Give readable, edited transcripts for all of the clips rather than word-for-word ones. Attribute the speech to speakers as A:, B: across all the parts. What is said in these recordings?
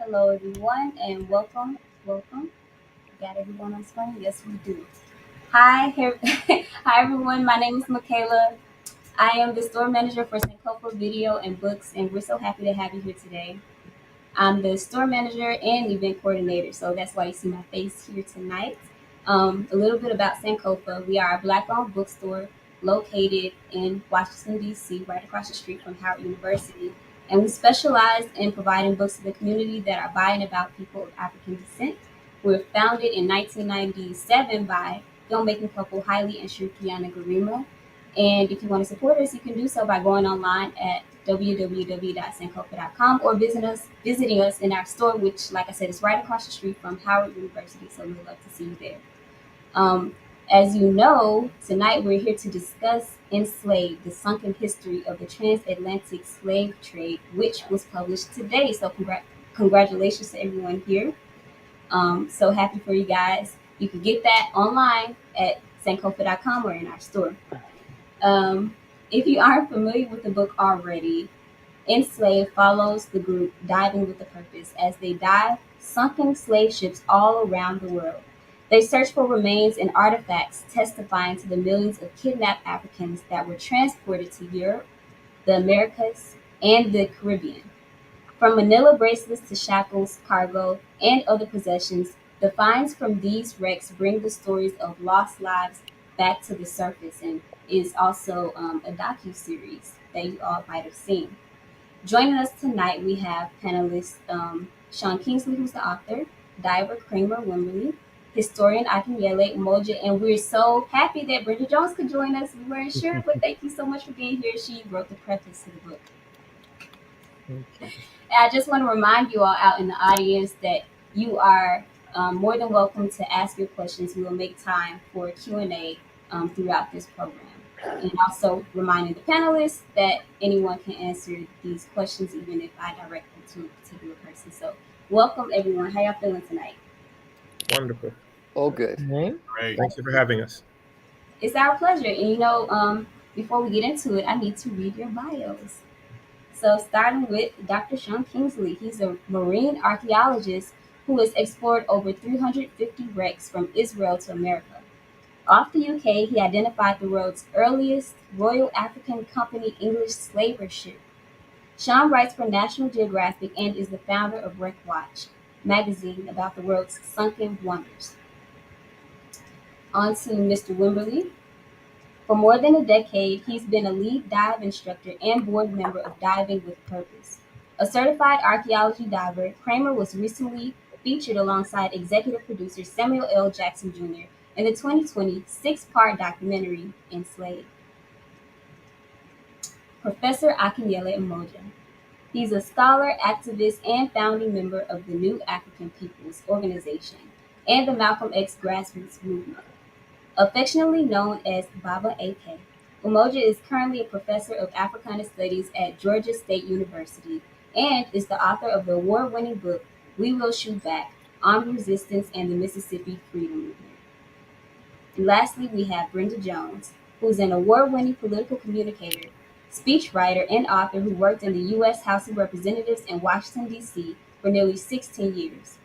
A: Hello, everyone, and welcome. Welcome. Got everyone on screen? Yes, we do. Hi, hi, everyone. My name is Michaela. I am the store manager for Sankofa Video and Books, and we're so happy to have you here today. I'm the store manager and event coordinator, so that's why you see my face here tonight. A little bit about Sankofa. We are a Black-owned bookstore located in Washington, D.C., right across the street from Howard University. And we specialize in providing books to the community that are by and about people of African descent. We were founded in 1997 by filmmaking couple Haile and Shirikiana Garima. And if you want to support us, you can do so by going online at www.sankofa.com or visiting us in our store, which, like I said, is right across the street from Howard University. So we'd love to see you there. Um, as you know, tonight we're here to discuss Enslaved, the sunken history of the transatlantic slave trade, which was published today. So congratulations to everyone here. So happy for you guys. You can get that online at sankofa.com or in our store. Um, if you aren't familiar with the book already, Enslaved follows the group diving with a purpose as they dive sunken slave ships all around the world. They search for remains and artifacts testifying to the millions of kidnapped Africans that were transported to Europe, the Americas, and the Caribbean. From manila bracelets to shackles, cargo, and other possessions, the finds from these wrecks bring the stories of lost lives back to the surface and is also a docu-series that you all might have seen. Joining us tonight, we have panelist Sean Kingsley, who's the author, diver Kramer Wimbley, historian Akinyele Umoja, and we're so happy that Brenda Jones could join us. We weren't sure, but thank you so much for being here. She wrote the preface to the book. And I just want to remind you all out in the audience that you are more than welcome to ask your questions. We will make time for Q&A throughout this program. And also reminding the panelists that anyone can answer these questions, even if I direct them to a particular person. So welcome, everyone. How y'all feeling tonight?
B: Wonderful.
C: All good.
B: Great. Thank you for having us.
A: It's our pleasure. And before we get into it, I need to read your bios. So starting with Dr. Sean Kingsley, he's a marine archaeologist who has explored over 350 wrecks from Israel to America. Off the UK, he identified the world's earliest Royal African Company English slaver ship. Sean writes for National Geographic and is the founder of Wreck Watch, magazine about the world's sunken wonders. On to Mr. Wimberly. For more than a decade, he's been a lead dive instructor and board member of Diving with Purpose. A certified archaeology diver, Kramer was recently featured alongside executive producer Samuel L. Jackson Jr. in the 2020 six-part documentary Enslaved. Professor Akinyele Umoja. He's a scholar, activist, and founding member of the New African Peoples Organization and the Malcolm X grassroots movement. Affectionately known as Baba AK, Umoja is currently a professor of Africana Studies at Georgia State University and is the author of the award-winning book We Will Shoot Back: Armed Resistance and the Mississippi Freedom Movement. And lastly, we have Brenda Jones, who's an award-winning political communicator, speechwriter, and author who worked in the U.S. House of Representatives in Washington, D.C. for nearly 16 years.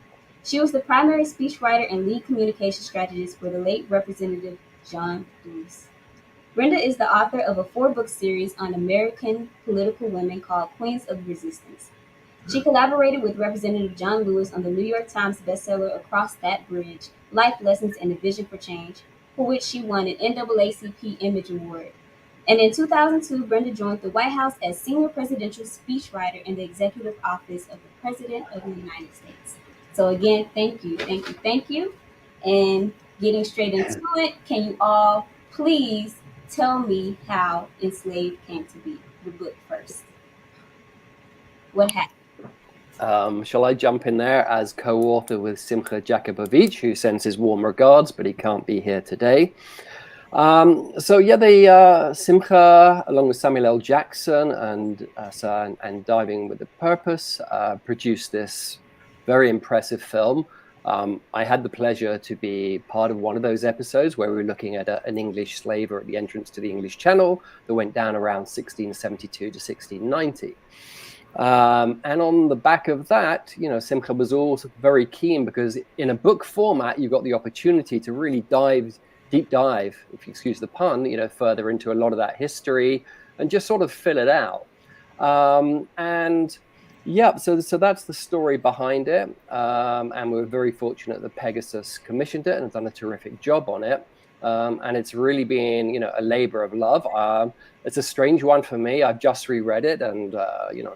A: She was the primary speechwriter and lead communication strategist for the late Representative John Lewis. Brenda is the author of a four-book series on American political women called Queens of Resistance. She collaborated with Representative John Lewis on the New York Times bestseller Across That Bridge: Life Lessons and a Vision for Change, for which she won an NAACP Image Award. And in 2002, Brenda joined the White House as senior presidential speechwriter in the executive office of the President of the United States. So again, thank you, thank you, thank you. And getting straight into it, can you all please tell me how Enslaved came to be, the book first? What happened?
C: Shall I jump in there as co-author with Simcha Jakubowicz, who sends his warm regards, but he can't be here today. Simcha, along with Samuel L. Jackson and Diving with a Purpose, produced this very impressive film. I had the pleasure to be part of one of those episodes where we were looking at an English slaver at the entrance to the English Channel that went down around 1672 to 1690. And on the back of that, Simcha was also very keen, because in a book format, you got the opportunity to really deep dive, if you excuse the pun, further into a lot of that history and just sort of fill it out. And yeah, so that's the story behind it. And we're very fortunate that Pegasus commissioned it and has done a terrific job on it. And it's really been, a labor of love. It's a strange one for me. I've just reread it and,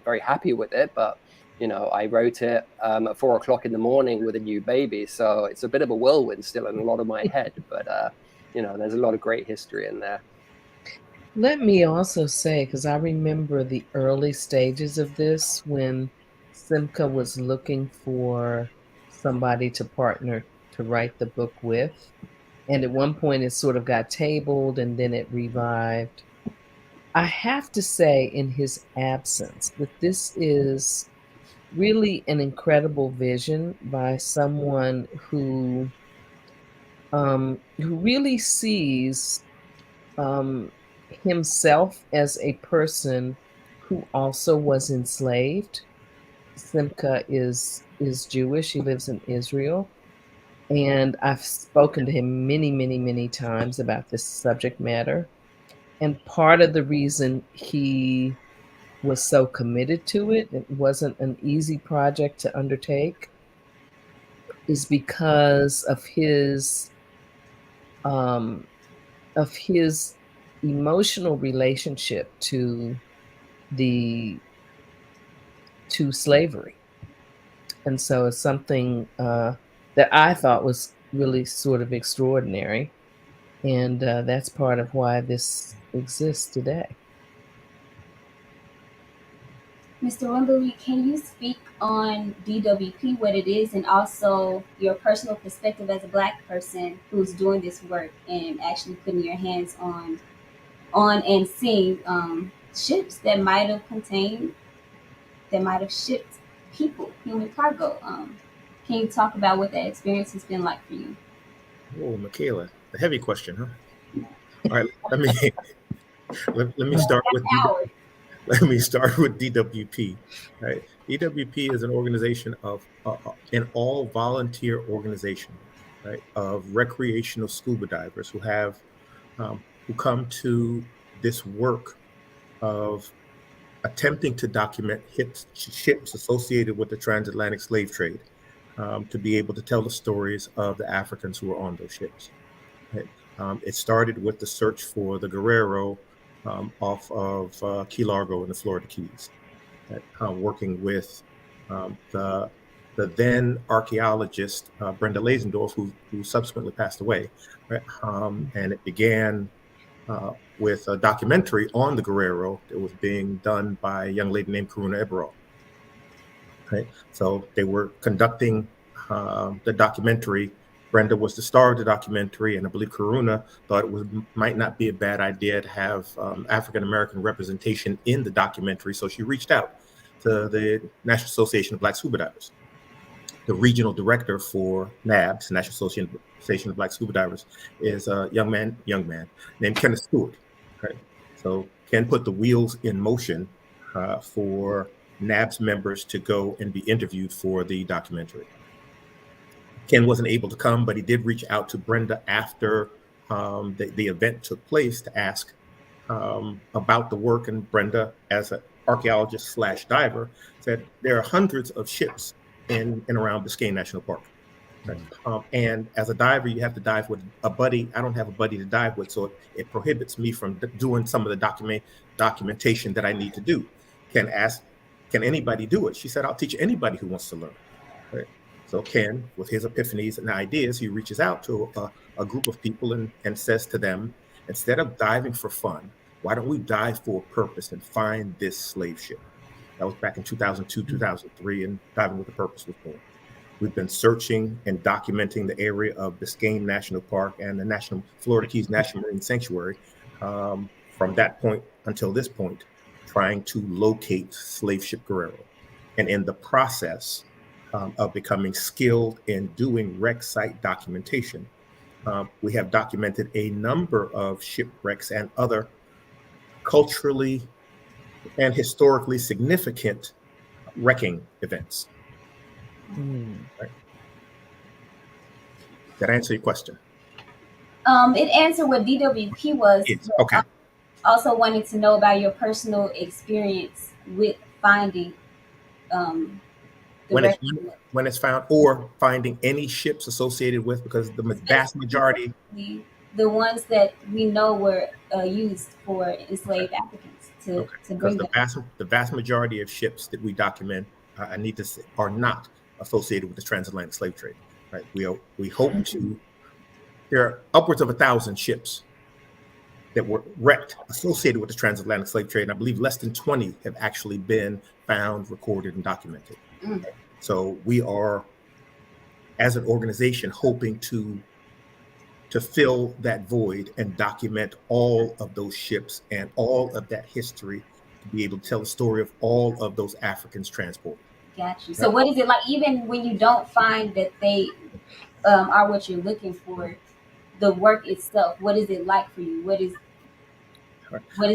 C: very happy with it. But, I wrote it at 4:00 in the morning with a new baby. So it's a bit of a whirlwind still in a lot of my head. But, there's a lot of great history in there.
D: Let me also say, because I remember the early stages of this when Simca was looking for somebody to partner to write the book with. And at one point it sort of got tabled and then it revived. I have to say, in his absence, that this is really an incredible vision by someone who really sees himself as a person who also was enslaved. Simca is Jewish. He lives in Israel. And I've spoken to him many, many, many times about this subject matter. And part of the reason he was so committed to it, it wasn't an easy project to undertake, is because of his emotional relationship to slavery. And so it's something that I thought was really sort of extraordinary. And that's part of why this exists today.
A: Mr. Wimbley, can you speak on DWP, what it is, and also your personal perspective as a Black person who's doing this work and actually putting your hands on and seeing ships that might have shipped people, human cargo? Can you talk about what that experience has been like for you?
B: Oh, Michaela, a heavy question, huh? All right, let me start with DWP. Right, DWP is an organization of an all volunteer organization, right, of recreational scuba divers who come to this work of attempting to document ships associated with the transatlantic slave trade, to be able to tell the stories of the Africans who were on those ships. Right? It started with the search for the Guerrero off of Key Largo in the Florida Keys, working with the then archaeologist Brenda Lazendorf, who subsequently passed away. Right? And it began with a documentary on the Guerrero that was being done by a young lady named Karuna Eberall. Right? So they were conducting the documentary. Brenda was the star of the documentary, and I believe Karuna thought it might not be a bad idea to have African-American representation in the documentary. So she reached out to the National Association of Black Scuba Divers. The regional director for NABS, National Association of Black Scuba Divers, is a young man named Kenneth Stewart. Right? So Ken put the wheels in motion for NABS members to go and be interviewed for the documentary. Ken wasn't able to come, but he did reach out to Brenda after the event took place to ask about the work. And Brenda, as an archaeologist / diver, said there are hundreds of ships in and around Biscayne National Park. Right? And as a diver, you have to dive with a buddy. I don't have a buddy to dive with, so it prohibits me from doing some of the documentation that I need to do. Ken asked, can anybody do it? She said, I'll teach anybody who wants to learn. Right? So Ken, with his epiphanies and ideas, he reaches out to a group of people and says to them, instead of diving for fun, why don't we dive for a purpose and find this slave ship? That was back in 2002, 2003, and Diving with a Purpose was born. We've been searching and documenting the area of Biscayne National Park and the Florida Keys National Marine Sanctuary from that point until this point, trying to locate slave ship Guerrero. And in the process of becoming skilled in doing wreck site documentation, we have documented a number of shipwrecks and other culturally and historically significant wrecking events. Right? That answer your question?
A: It answered what DWP was.
B: Yes.
A: But
B: Okay.
A: I also wanted to know about your personal experience with finding the
B: When it's found, or finding any ships associated with, because the vast majority,
A: the ones that we know were used for enslaved Africans to
B: because
A: bring them.
B: the vast majority of ships that we document, I need to say, are not associated with the transatlantic slave trade. Right? We hope to. There are upwards of 1,000 ships that were wrecked associated with the transatlantic slave trade, and I believe less than 20 have actually been found, recorded, and documented. So we are, as an organization, hoping to fill that void and document all of those ships and all of that history, to be able to tell the story of all of those Africans transported.
A: Got you. So what is it like, even when you don't find that they are what you're looking for, the work itself, what is it like for you? What is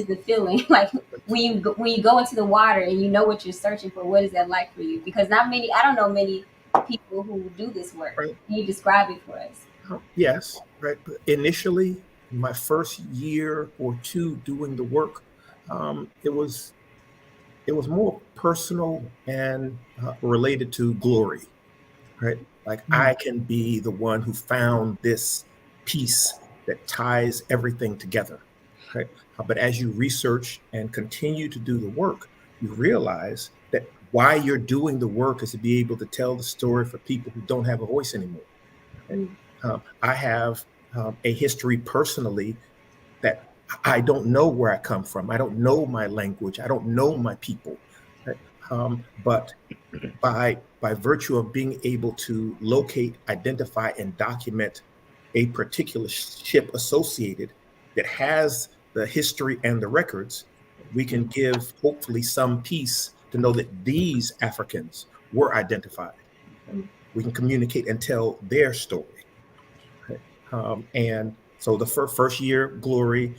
A: the feeling like when you go into the water and you know what you're searching for? What is that like for you? Because I don't know many people who do this work.
B: Right.
A: Can you describe it for us?
B: Yes, right. But initially, my first year or two doing the work, it was more personal and related to glory, right? Like I can be the one who found this piece that ties everything together, right? But as you research and continue to do the work, you realize that why you're doing the work is to be able to tell the story for people who don't have a voice anymore. Right? I have a history personally that I don't know where I come from. I don't know my language. I don't know my people. Right? But by virtue of being able to locate, identify, and document a particular ship associated that has the history and the records, we can give hopefully some peace to know that these Africans were identified. We can communicate and tell their story. And so the first year, glory,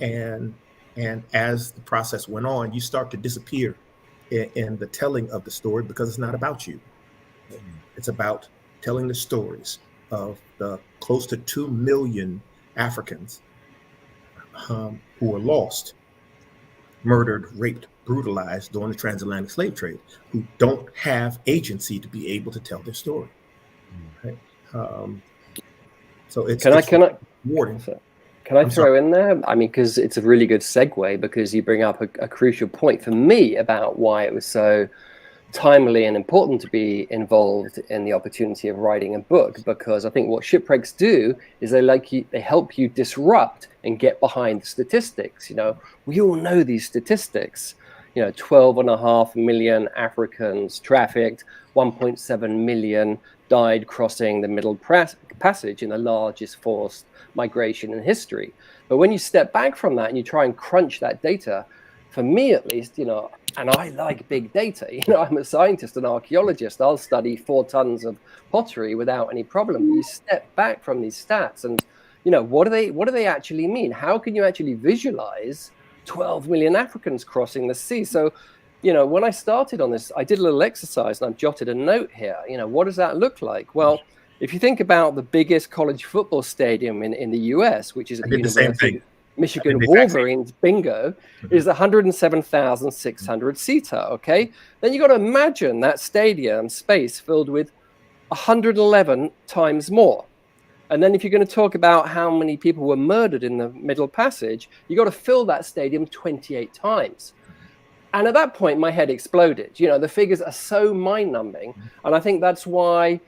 B: and as the process went on, you start to disappear in the telling of the story, because it's not about you. It's about telling the stories of the close to 2 million Africans who were lost, murdered, raped, brutalized during the transatlantic slave trade, who don't have agency to be able to tell their story. Right? So it's rewarding.
C: Can I throw in there? I mean, because it's a really good segue, because you bring up a crucial point for me about why it was so timely and important to be involved in the opportunity of writing a book. Because I think what shipwrecks do is they help you disrupt and get behind the statistics. You know, we all know these statistics. You know, 12.5 million Africans trafficked, 1.7 million died crossing the Middle Passage in the largest forced migration in history. But when you step back from that and you try and crunch that data, for me at least, you know, and I like big data, you know, I'm a scientist and archaeologist. I'll study 4 tons of pottery without any problem. You step back from these stats and, you know, what do they actually mean? How can you actually visualize 12 million Africans crossing the sea? So, you know, when I started on this, I did a little exercise and I've jotted a note here. You know, what does that look like? Well, if you think about the biggest college football stadium in the US, which is at the University of Michigan Wolverines, bingo, is 107,600 seater. Okay, then you got to imagine that stadium space filled with 111 times more. And then if you're going to talk about how many people were murdered in the Middle Passage, you got to fill that stadium 28 times. And at that point, my head exploded. You know, the figures are so mind-numbing. And I think that's why,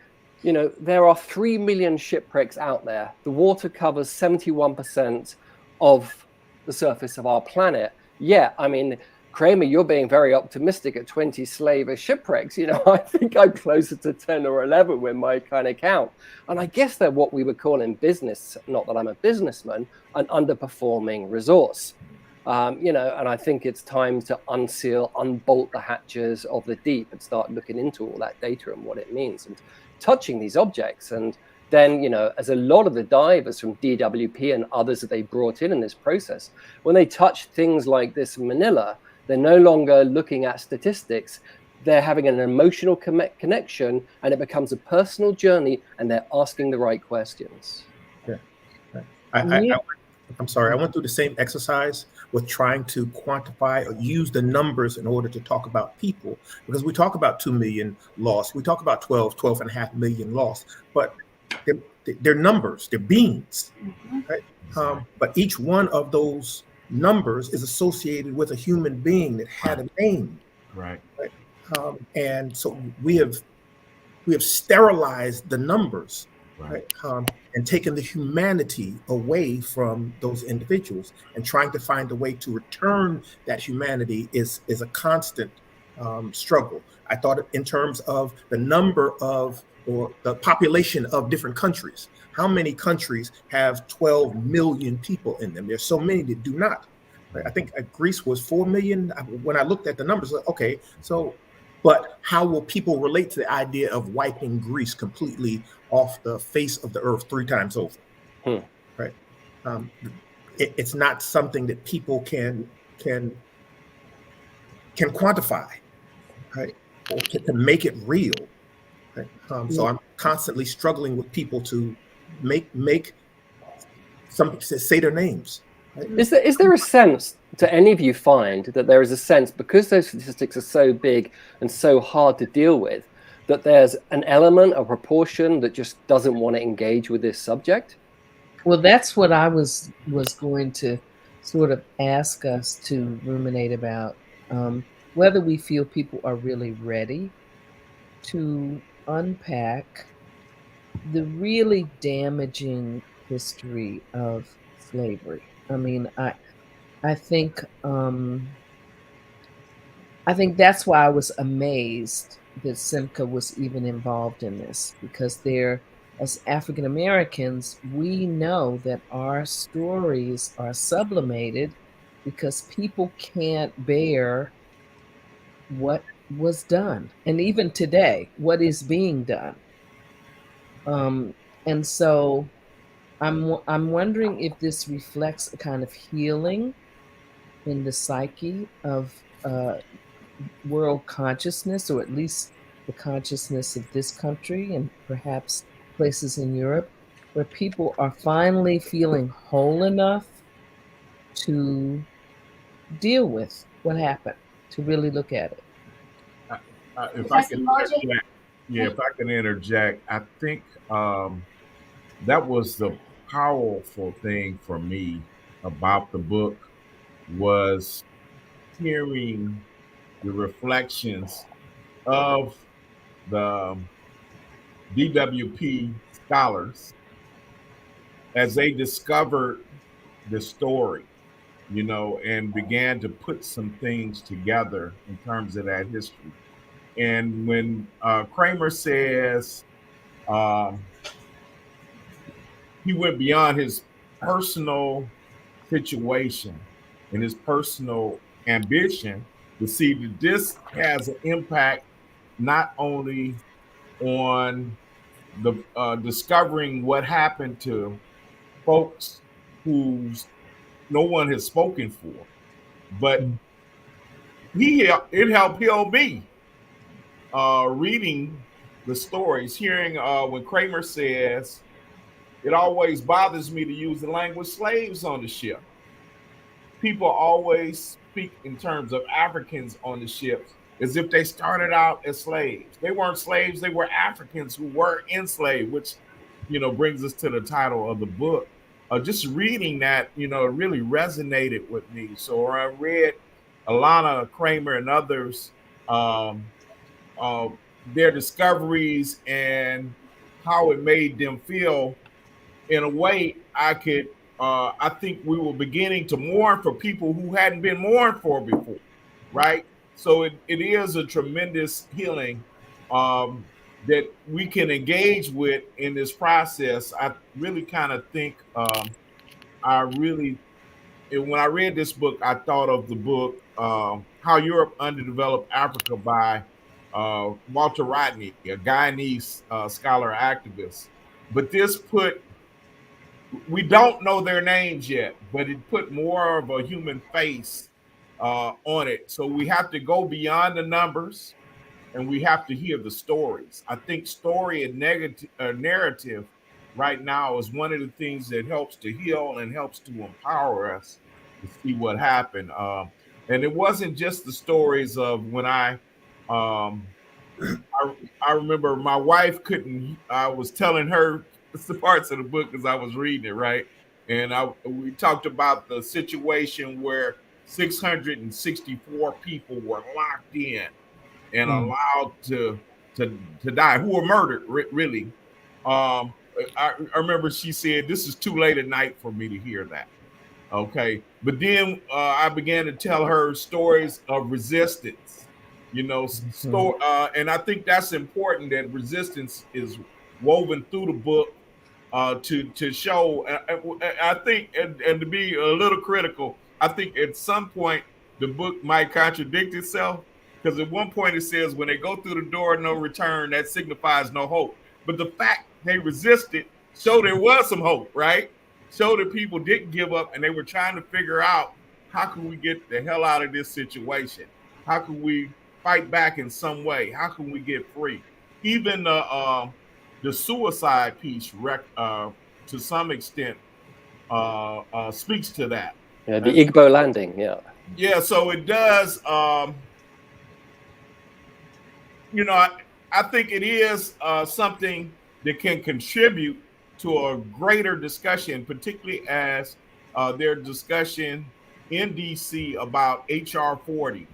C: you know, there are 3 million shipwrecks out there. The water covers 71% of the surface of our planet. Yeah, I mean, Kramer, you're being very optimistic at 20 slaver shipwrecks. You know, I think I'm closer to 10 or 11 with my kind of count. And I guess they're what we would call in business, not that I'm a businessman, an underperforming resource. You know, and I think it's time to unbolt the hatches of the deep and start looking into all that data and what it means and touching these objects. And then, you know, as a lot of the divers from DWP and others that they brought in this process, when they touch things like this in Manila, they're no longer looking at statistics. they're having an emotional connection, and it becomes a personal journey, and they're asking the right questions.
B: Yeah. I'm sorry. I went through the same exercise with trying to quantify or use the numbers in order to talk about people, because we talk about 2 million lost. We talk about 12 and a half million lost, but they're numbers, they're beings, right? But each one of those numbers is associated with a human being that had a name.
E: Right.
B: And so we have sterilized the numbers,
E: Right.
B: and taken the humanity away from those individuals, and trying to find a way to return that humanity is a constant struggle. I thought in terms of the number of, or the population of different countries. How many countries have 12 million people in them? There's so many that do not. Right? I think Greece was 4 million. When I looked at the numbers, okay, so, but how will people relate to the idea of wiping Greece completely off the face of the earth 3 times over? Right? It's not something that people can quantify, right? Or to make it real. Right? So I'm constantly struggling with people to make some say their names. Right?
C: Is there a sense, do any of you find that there is a sense, because those statistics are so big and so hard to deal with, that there's an element, a proportion that just doesn't want to engage with this subject?
D: Well, that's what I was going to sort of ask us to ruminate about, whether we feel people are really ready to unpack the really damaging history of slavery. I mean, I think that's why I was amazed that Simca was even involved in this, because as African Americans, we know that our stories are sublimated because people can't bear what was done, and even today, what is being done. And so I'm wondering if this reflects a kind of healing in the psyche of world consciousness, or at least the consciousness of this country and perhaps places in Europe, where people are finally feeling whole enough to deal with what happened, to really look at it.
E: If I can interject, if I can interject, I think that was the powerful thing for me about the book, was hearing the reflections of the DWP scholars as they discovered the story, and began to put some things together in terms of that history. And when Kramer says he went beyond his personal situation and his personal ambition to see that this has an impact not only on the discovering what happened to folks who's no one has spoken for, but it helped heal me reading the stories, hearing when Kramer says, "It always bothers me to use the language slaves on the ship. People always speak in terms of Africans on the ships as if they started out as slaves. They weren't slaves, they were Africans who were enslaved," which, brings us to the title of the book. Just reading that, it really resonated with me. So I read Alana, Kramer, and others, their discoveries and how it made them feel. In a way, I think we were beginning to mourn for people who hadn't been mourned for before, right? So it is a tremendous healing that we can engage with in this process. I really kind of think when I read this book, I thought of the book How Europe Underdeveloped Africa by Walter Rodney, a Guyanese scholar activist. But we don't know their names yet, but it put more of a human face on it. So we have to go beyond the numbers. and we have to hear the stories. I think story and narrative right now is one of the things that helps to heal and helps to empower us to see what happened. And it wasn't just the stories of when um, I remember my wife couldn't. I was telling her the parts of the book as I was reading it, right? And we talked about the situation where 664 people were locked in and allowed to die, who were murdered, really. I remember she said, "This is too late at night for me to hear that." Okay, but then I began to tell her stories of resistance, and I think that's important that resistance is woven through the book to show. I think, and to be a little critical, I think at some point the book might contradict itself because at one point it says when they go through the door, no return, that signifies no hope. But the fact they resisted showed there was some hope, right? Showed that people didn't give up and they were trying to figure out how can we get the hell out of this situation? How can we fight back in some way? How can we get free? Even the suicide piece, to some extent, speaks to that.
C: Yeah, the Igbo landing. Yeah.
E: Yeah, so it does. I think it is something that can contribute to a greater discussion, particularly as their discussion in DC about HR 40.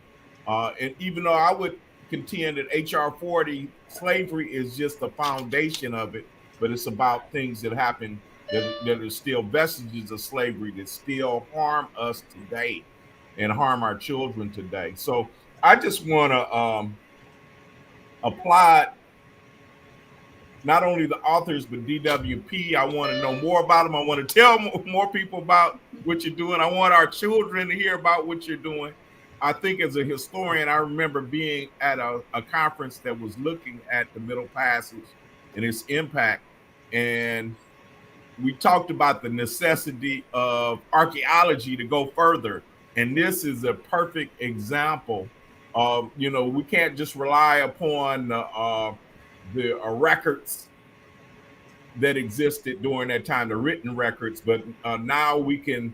E: And even though I would contend that HR 40, slavery is just the foundation of it, but it's about things that happen that are still vestiges of slavery that still harm us today and harm our children today. So I just want to applaud not only the authors, but DWP. I want to know more about them. I want to tell more people about what you're doing. I want our children to hear about what you're doing. I think as a historian, I remember being at a conference that was looking at the Middle Passage and its impact. And we talked about the necessity of archaeology to go further. And this is a perfect example of, we can't just rely upon the records that existed during that time, the written records, but now we can,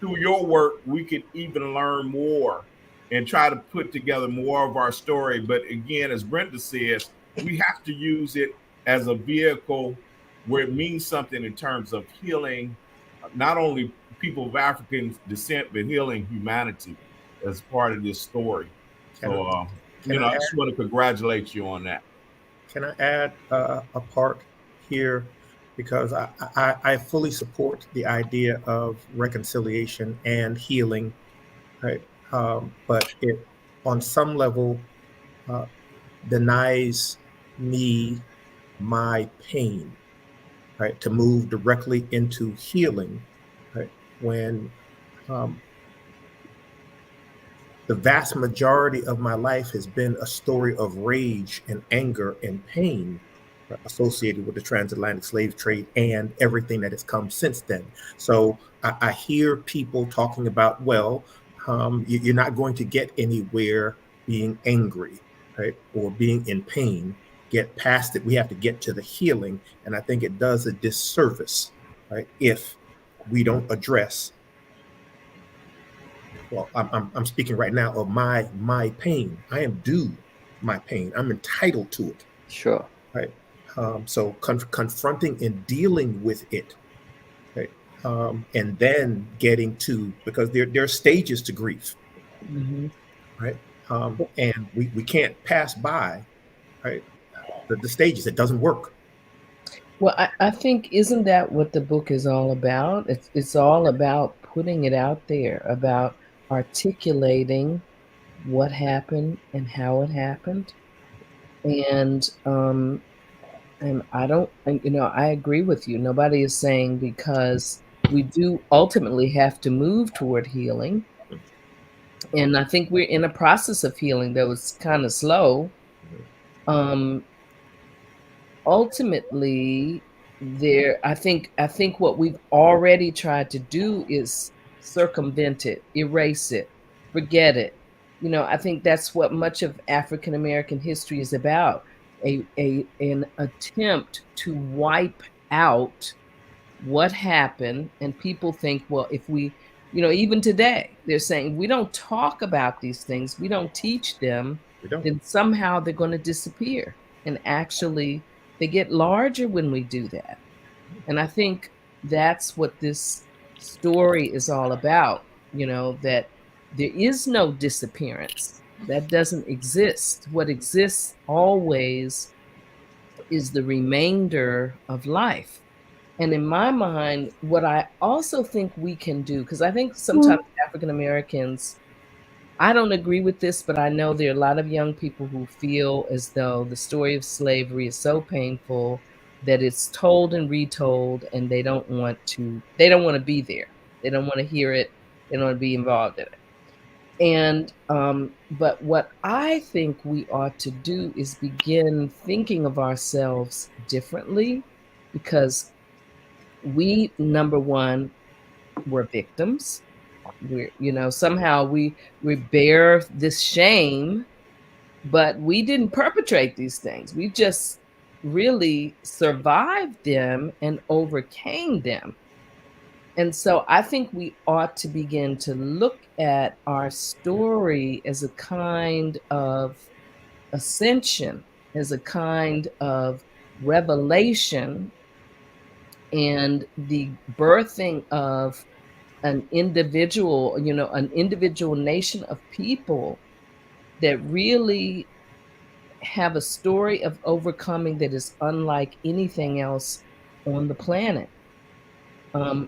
E: through your work, we can even learn more and try to put together more of our story. But again, as Brenda says, we have to use it as a vehicle where it means something in terms of healing not only people of African descent, but healing humanity as part of this story. So, I just want to congratulate you on that.
B: Can I add a part here? Because I fully support the idea of reconciliation and healing, right? But it, on some level, denies me my pain, right? To move directly into healing, right? When the vast majority of my life has been a story of rage and anger and pain associated with the transatlantic slave trade and everything that has come since then. So I hear people talking about, well, you're not going to get anywhere being angry, right? Or being in pain. Get past it. We have to get to the healing. And I think it does a disservice, right? If we don't address, well, I'm speaking right now of my pain. I am due my pain. I'm entitled to it.
C: Sure.
B: Right. So confronting and dealing with it, right? And then getting to, because there are stages to grief, right? And we can't pass by, right, the stages. It doesn't work.
D: Well, I think, isn't that what the book is all about? It's all about putting it out there, about articulating what happened and how it happened. And I don't, I agree with you. Nobody is saying, because we do ultimately have to move toward healing. And I think we're in a process of healing that was kind of slow. Ultimately, I think what we've already tried to do is circumvent it, erase it, forget it, I think that's what much of African American history is about, an attempt to wipe out what happened. And people think, well, if we, even today, they're saying we don't talk about these things, we don't teach them,
B: We don't.
D: then somehow they're going to disappear. And actually, they get larger when we do that. And I think that's what this story is all about, that there is no disappearance. That doesn't exist. What exists always is the remainder of life. And in my mind, what I also think we can do, because I think sometimes African Americans, I don't agree with this, but I know there are a lot of young people who feel as though the story of slavery is so painful that it's told and retold, and they don't want to be there. They don't want to hear it. They don't want to be involved in it. And but what I think we ought to do is begin thinking of ourselves differently, because we, number one, were victims. We're, somehow we bear this shame, but we didn't perpetrate these things. We just really survived them and overcame them. And so I think we ought to begin to look at our story as a kind of ascension, as a kind of revelation, and the birthing of an individual, an individual nation of people that really have a story of overcoming that is unlike anything else on the planet.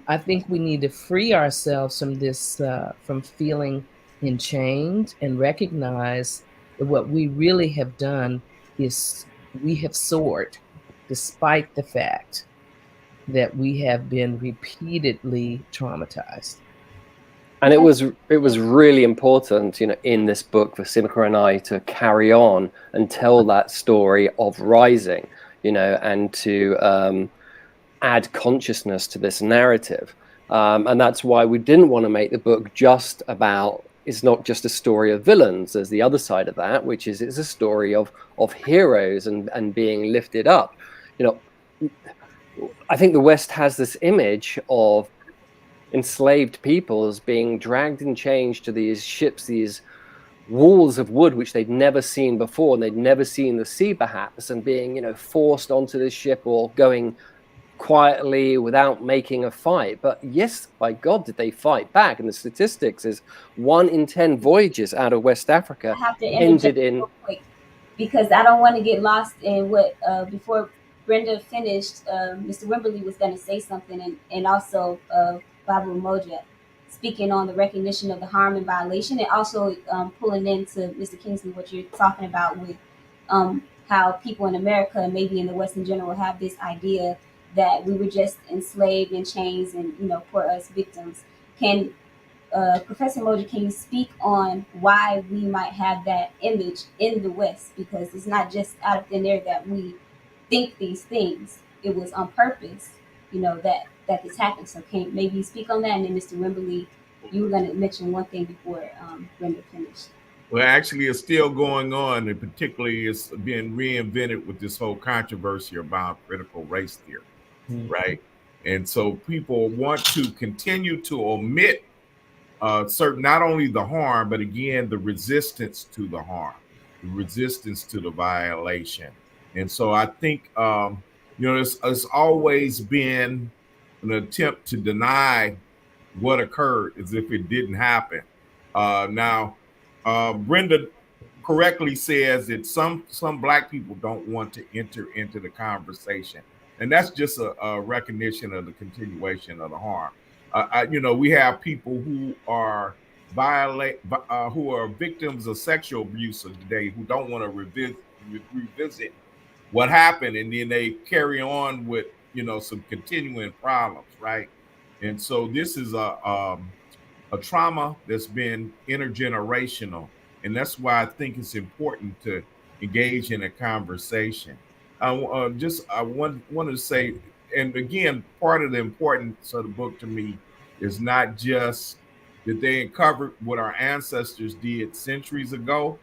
D: I think we need to free ourselves from this, from feeling enchained, and recognize that what we really have done is we have soared, despite the fact that we have been repeatedly traumatized.
C: And it was really important, in this book for Simca and I to carry on and tell that story of rising, and to add consciousness to this narrative. And that's why we didn't want to make the book just about, it's not just a story of villains. There's the other side of that, which is it's a story of heroes and being lifted up. I think the West has this image of enslaved people as being dragged in chains to these ships, these walls of wood which they'd never seen before, and they'd never seen the sea perhaps, and being forced onto this ship or going quietly without making a fight. But yes, by God, did they fight back. And the statistics is 1 in 10 voyages out of West Africa ended in
A: real quick, because I don't want to get lost in what before Brenda finished, Mr. Wimbley was going to say something, and also Babu Umoja speaking on the recognition of the harm and violation, and also pulling into Mr. Kingsley what you're talking about with how people in America and maybe in the West in general have this idea that we were just enslaved in chains and for us victims. Can Professor Umoja, can you speak on why we might have that image in the West? Because it's not just out of thin air that we think these things. It was on purpose, that this happened. So can maybe you speak on that? And then Mr. Wimbley, you were going to mention one thing before Brenda finished.
E: Well, actually, it's still going on, and particularly it's being reinvented with this whole controversy about critical race theory, right? And so people want to continue to omit certain, not only the harm, but again, the resistance to the harm, the resistance to the violation. And so I think, it's always been an attempt to deny what occurred as if it didn't happen. Now, Brenda correctly says that some Black people don't want to enter into the conversation, and that's just a recognition of the continuation of the harm. We have people who are who are victims of sexual abuse of today who don't want to revisit what happened, and then they carry on with some continuing problems, right? And so this is a trauma that's been intergenerational, and that's why I think it's important to engage in a conversation. I wanted to say, and again, part of the importance of the book to me is not just that they uncovered what our ancestors did centuries ago.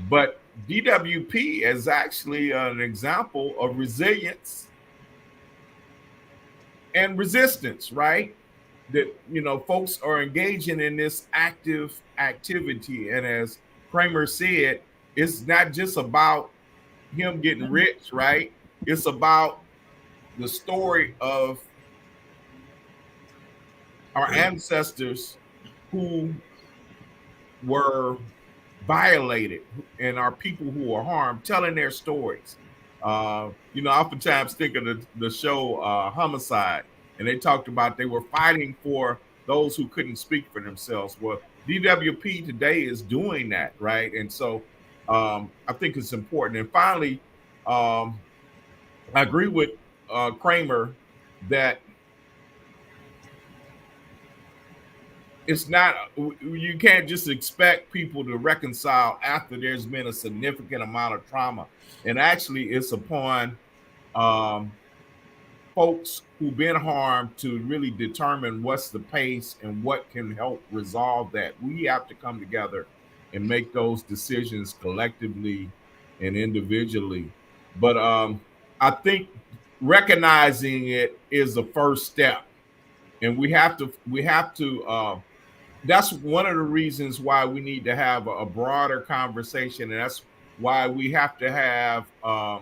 E: But DWP is actually an example of resilience and resistance, right? That, you know, folks are engaging in this active activity. And as Kramer said, it's not just about him getting rich, right? It's about the story of our ancestors who were violated and our people who were harmed, telling their stories. You know, I oftentimes think of the show Homicide, and they talked about they were fighting for those who couldn't speak for themselves. Well, DWP today is doing that, right? And so I think it's important. And finally, I agree with Kramer that it's not, you can't just expect people to reconcile after there's been a significant amount of trauma. And actually, it's upon folks who've been harmed to really determine what's the pace and what can help resolve that. We have to come together and make those decisions collectively and individually. But I think recognizing it is the first step, and we have to that's one of the reasons why we need to have a broader conversation, and that's why we have to have a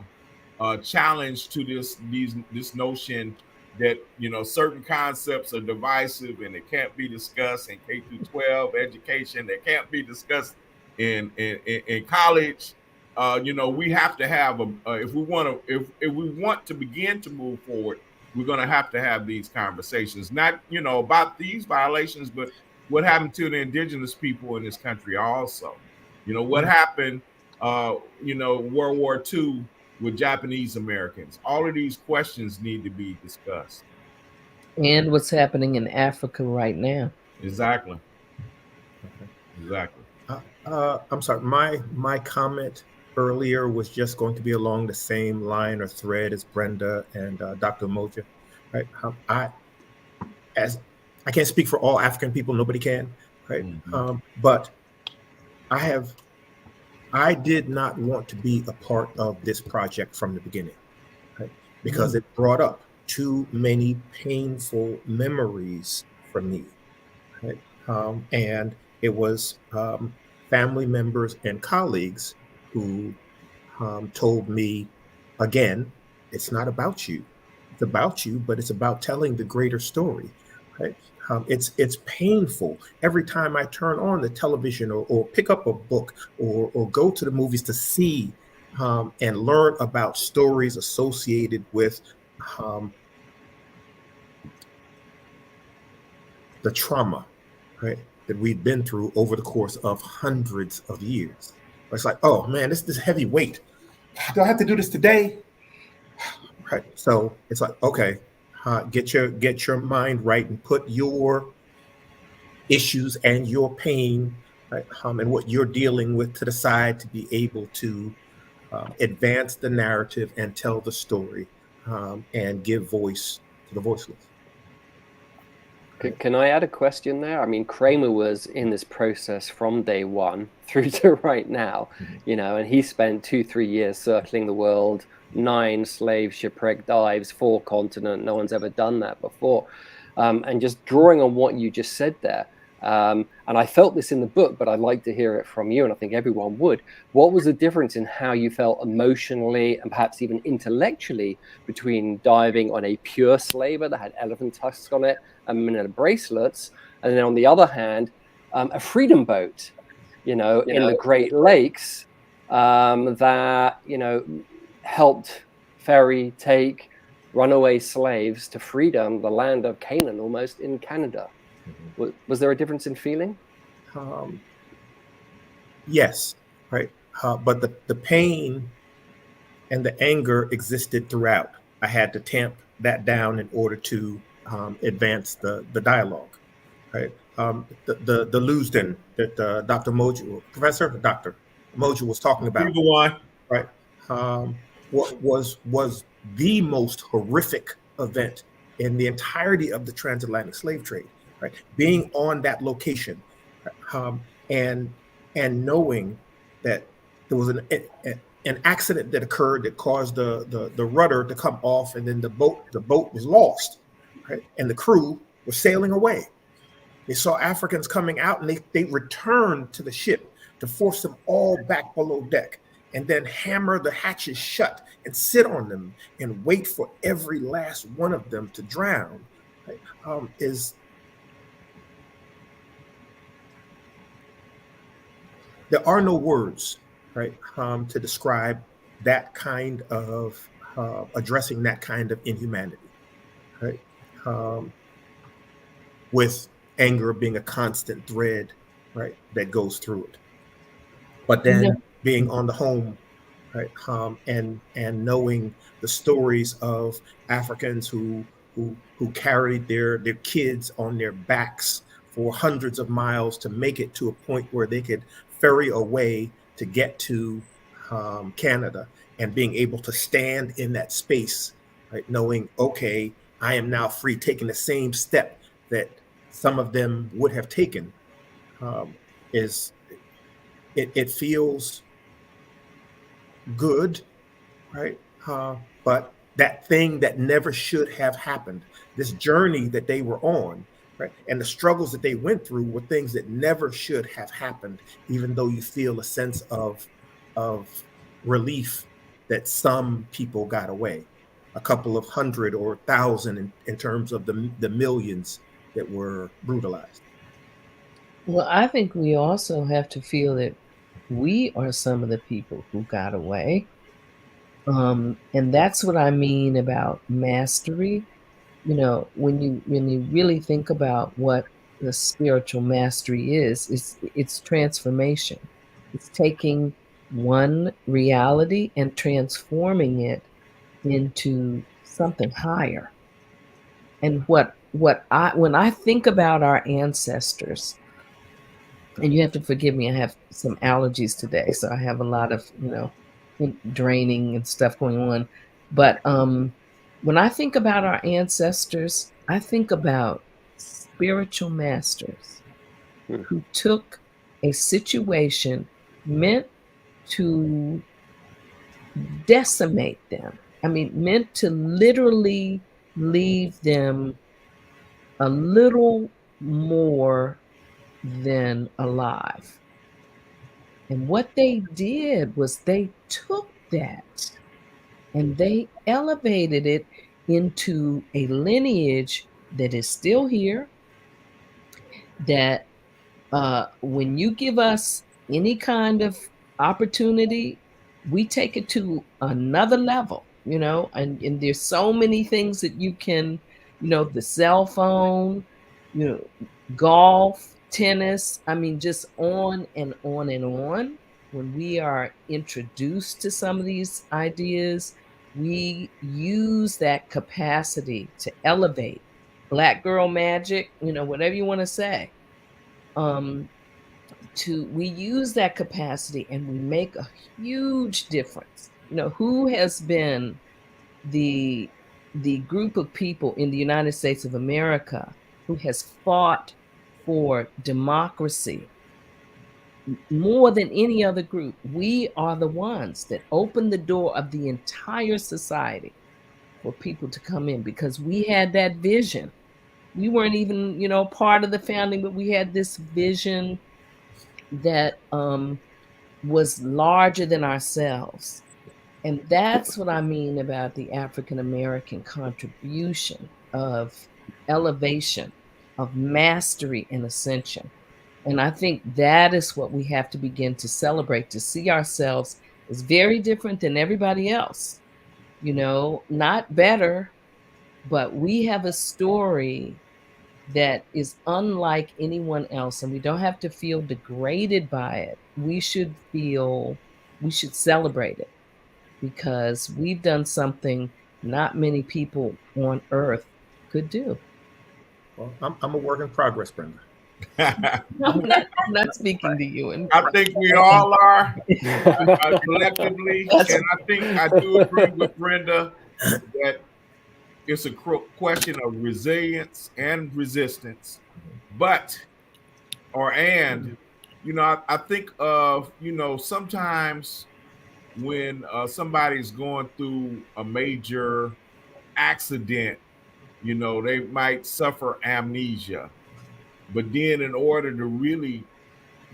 E: challenge to this notion that, you know, certain concepts are divisive and it can't be discussed in K through 12 education. They can't be discussed in college. You know, we have to have if we want to begin to move forward, we're going to have these conversations, not, you know, about these violations, but what happened to the indigenous people in this country also. You know, what happened, you know, World War II with Japanese Americans. All of these questions need to be discussed.
D: And what's happening in Africa right now.
E: Exactly. Exactly.
B: I'm sorry. My comment earlier was just going to be along the same line or thread as Brenda and Dr. Umoja. Right. I can't speak for all African people. Nobody can. Right.
E: Mm-hmm.
B: But I did not want to be a part of this project from the beginning, right? Because it brought up too many painful memories for me, right? And it was family members and colleagues who told me, again, it's not about you. It's about you, but it's about telling the greater story, right? It's painful every time I turn on the television or pick up a book or go to the movies to see and learn about stories associated with the trauma, right, that we've been through over the course of hundreds of years. It's like, oh man, this is heavy weight. Do I have to do this today? Right. So it's like, okay. Get your mind right and put your issues and your pain, right, and what you're dealing with to the side to be able to advance the narrative and tell the story and give voice to the voiceless.
C: Can I add a question there? I mean, Kramer was in this process from day one through to right now, you know, and he spent 2-3 years circling the world, 9 slave shipwreck dives, 4 continents. No one's ever done that before. And just drawing on what you just said there, and I felt this in the book, but I'd like to hear it from you, and I think everyone would. What was the difference in how you felt emotionally and perhaps even intellectually between diving on a pure slaver that had elephant tusks on it and mineral bracelets, and then on the other hand, a freedom boat, in the Great Lakes that, helped take runaway slaves to freedom, the land of Canaan, almost in Canada? Was there a difference in feeling?
B: Yes, right. But the pain and the anger existed throughout. I had to tamp that down in order to advance the dialogue, right? The Leusden that Dr. Umoja was talking about, right? What was the most horrific event in the entirety of the transatlantic slave trade. right? Being on that location, and knowing that there was an accident that occurred that caused the rudder to come off, and then the boat was lost, right? And the crew was sailing away. They saw Africans coming out, and they returned to the ship to force them all back below deck, and then hammer the hatches shut and sit on them and wait for every last one of them to drown, right? There are no words, right, to describe that kind of addressing that kind of inhumanity, right? With anger being a constant thread, right, that goes through it. But then being on the home, right, and knowing the stories of Africans who carried their kids on their backs for hundreds of miles to make it to a point where they could ferry away to get to Canada, and being able to stand in that space, right, knowing, okay, I am now free, taking the same step that some of them would have taken, it feels good, right? But that thing that never should have happened, this journey that they were on, right, and the struggles that they went through were things that never should have happened, even though you feel a sense of relief that some people got away, a couple of hundred or 1,000 in terms of the millions that were brutalized.
D: Well, I think we also have to feel that we are some of the people who got away. And that's what I mean about mastery. You know, when you really think about what the spiritual mastery is, it's transformation. It's taking one reality and transforming it into something higher. And when I think about our ancestors, and you have to forgive me, I have some allergies today, so I have a lot of, draining and stuff going on. But when I think about our ancestors, I think about spiritual masters who took a situation meant to decimate them. I mean, meant to literally leave them a little more than alive. And what they did was they took that and they elevated it into a lineage that is still here, that when you give us any kind of opportunity, we take it to another level, and there's so many things that you can, the cell phone, golf, tennis, I mean, just on and on and on. When we are introduced to some of these ideas, we use that capacity to elevate. Black girl magic, whatever you want to say. We use that capacity and we make a huge difference. Who has been the group of people in the United States of America who has fought for democracy more than any other group? We are the ones that opened the door of the entire society for people to come in, because we had that vision. We weren't even, part of the founding, but we had this vision that was larger than ourselves. And that's what I mean about the African American contribution of elevation, of mastery and ascension. And I think that is what we have to begin to celebrate, to see ourselves as very different than everybody else. Not better, but we have a story that is unlike anyone else, and we don't have to feel degraded by it. We should celebrate it, because we've done something not many people on earth could do.
B: Well, I'm a work in progress, Brenda.
D: I'm not speaking to you.
E: I think we all are collectively, and I think I do agree with Brenda that it's a question of resilience and resistance, but I think of, sometimes when somebody's going through a major accident, they might suffer amnesia. But then, in order to really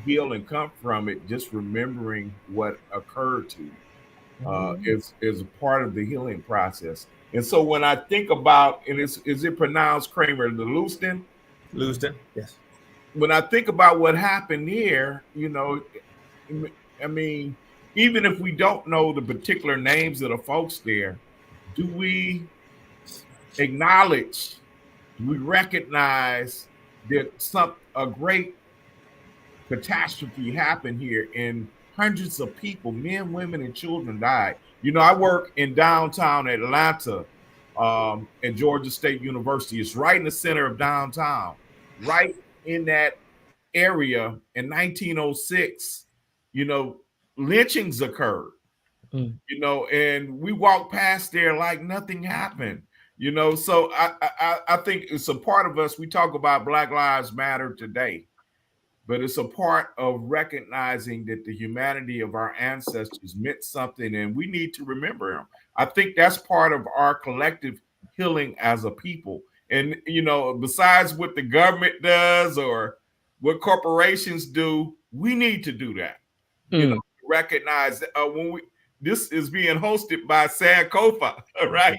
E: heal and come from it, just remembering what occurred to you is a part of the healing process. And so, when I think about, and is it pronounced Kramer, the Lewiston?
B: Lewiston, yes.
E: When I think about what happened here, I mean, even if we don't know the particular names of the folks there, do we acknowledge, do we recognize that a great catastrophe happened here and hundreds of people, men, women, and children died? I work in downtown Atlanta at Georgia State University. It's right in the center of downtown, right in that area in 1906, lynchings occurred, and we walked past there like nothing happened, So I think it's a part of us. We talk about Black Lives Matter today, but it's a part of recognizing that the humanity of our ancestors meant something, and we need to remember them. I think that's part of our collective healing as a people. And, besides what the government does or what corporations do, we need to do that. Recognize that this is being hosted by Sankofa, right?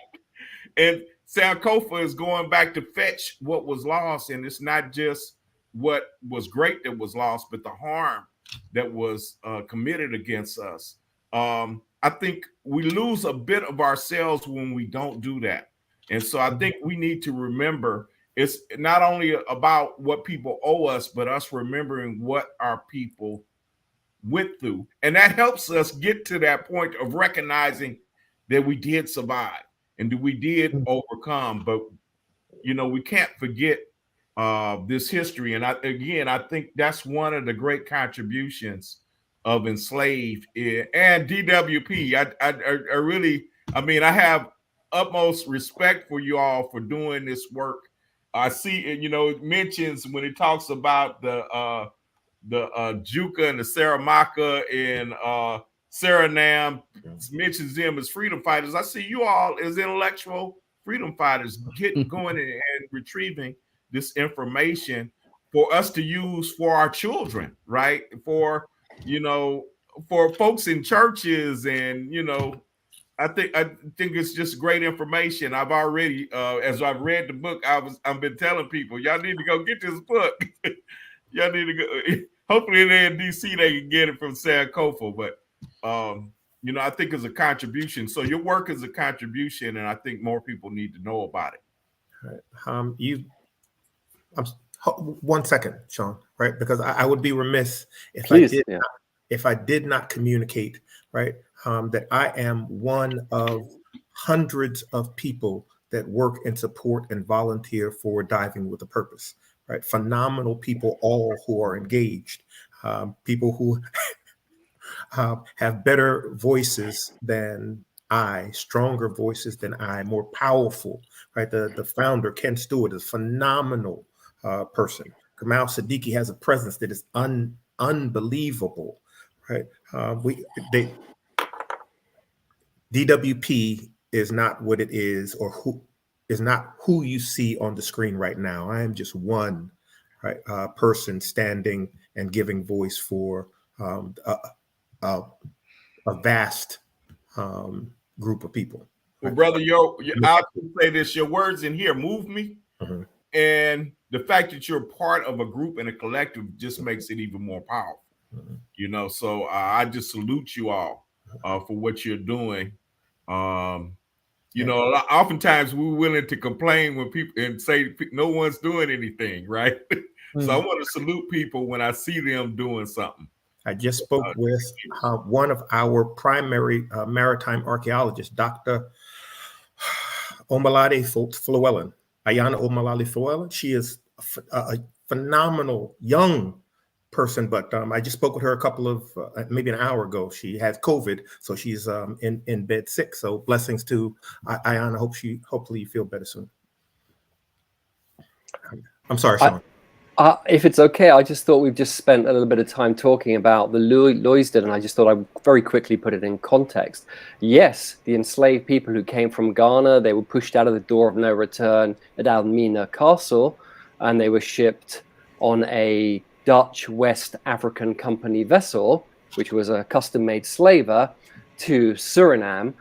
E: And Sankofa is going back to fetch what was lost, and it's not just what was great that was lost, but the harm that was committed against us. I think we lose a bit of ourselves when we don't do that. And so I think we need to remember it's not only about what people owe us, but us remembering what our people went through. And that helps us get to that point of recognizing that we did survive and that we did overcome. But, we can't forget this history. And I think that's one of the great contributions of Enslaved and DWP. I really, I have utmost respect for you all for doing this work. I see, it mentions when it talks about the Juka and the Saramaka and Saranam, mentions them as freedom fighters. I see you all as intellectual freedom fighters going and retrieving this information for us to use for our children, right? For folks in churches, and I think it's just great information. I've already, as I've read the book, I've been telling people, y'all need to go get this book. Y'all need to go. Hopefully, they're in DC, they can get it from Sankofa. But I think it's a contribution. So your work is a contribution, and I think more people need to know about it.
B: Right. 1 second, Sean. Right, because I would be remiss if I did not communicate, right, that I am one of hundreds of people that work and support and volunteer for Diving with a Purpose. Right, phenomenal people, all who are engaged, people who have better voices than I, stronger voices than I, more powerful. Right, the founder, Ken Stewart, is a phenomenal person. Kamal Siddiqui has a presence that is unbelievable. Right, DWP is not what it is, or who is not who you see on the screen right now. I am just one person standing and giving voice for a vast group of people.
E: Well, brother, I'll say this: your words in here move me, and the fact that you're part of a group and a collective just makes it even more powerful. So I just salute you all for what you're doing. Oftentimes we're willing to complain when people and say no one's doing anything, right? So I want to salute people when I see them doing something.
B: I just spoke with one of our primary maritime archaeologists, Dr. Omalade Flewellen, Ayana Omalade Flewellen. She is a phenomenal young person, but I just spoke with her a couple of maybe an hour ago. She has COVID, so she's in bed sick. So blessings to Ayana. Hopefully you feel better soon. I'm sorry, Sean.
C: If it's okay, I just thought we've just spent a little bit of time talking about the Loysden, and I just thought I'd very quickly put it in context. Yes, the enslaved people who came from Ghana, they were pushed out of the door of no return at Almina Castle, and they were shipped on a Dutch West African Company vessel, which was a custom-made slaver, to Suriname.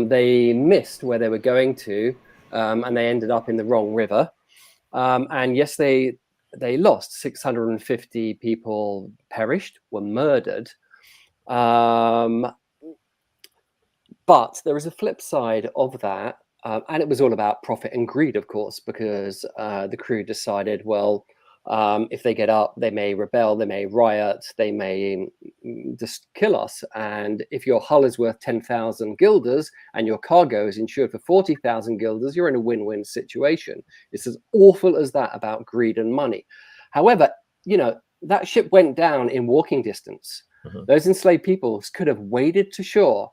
C: They missed where they were going to, and they ended up in the wrong river. And yes, they lost 650 people, perished, were murdered. But there is a flip side of that, and it was all about profit and greed, of course, because the crew decided, well, if they get up, they may rebel, they may riot, they may just kill us. And if your hull is worth 10,000 guilders and your cargo is insured for 40,000 guilders, you're in a win-win situation. It's as awful as that about greed and money. However, you know, that ship went down in walking distance. Those enslaved peoples could have waded to shore.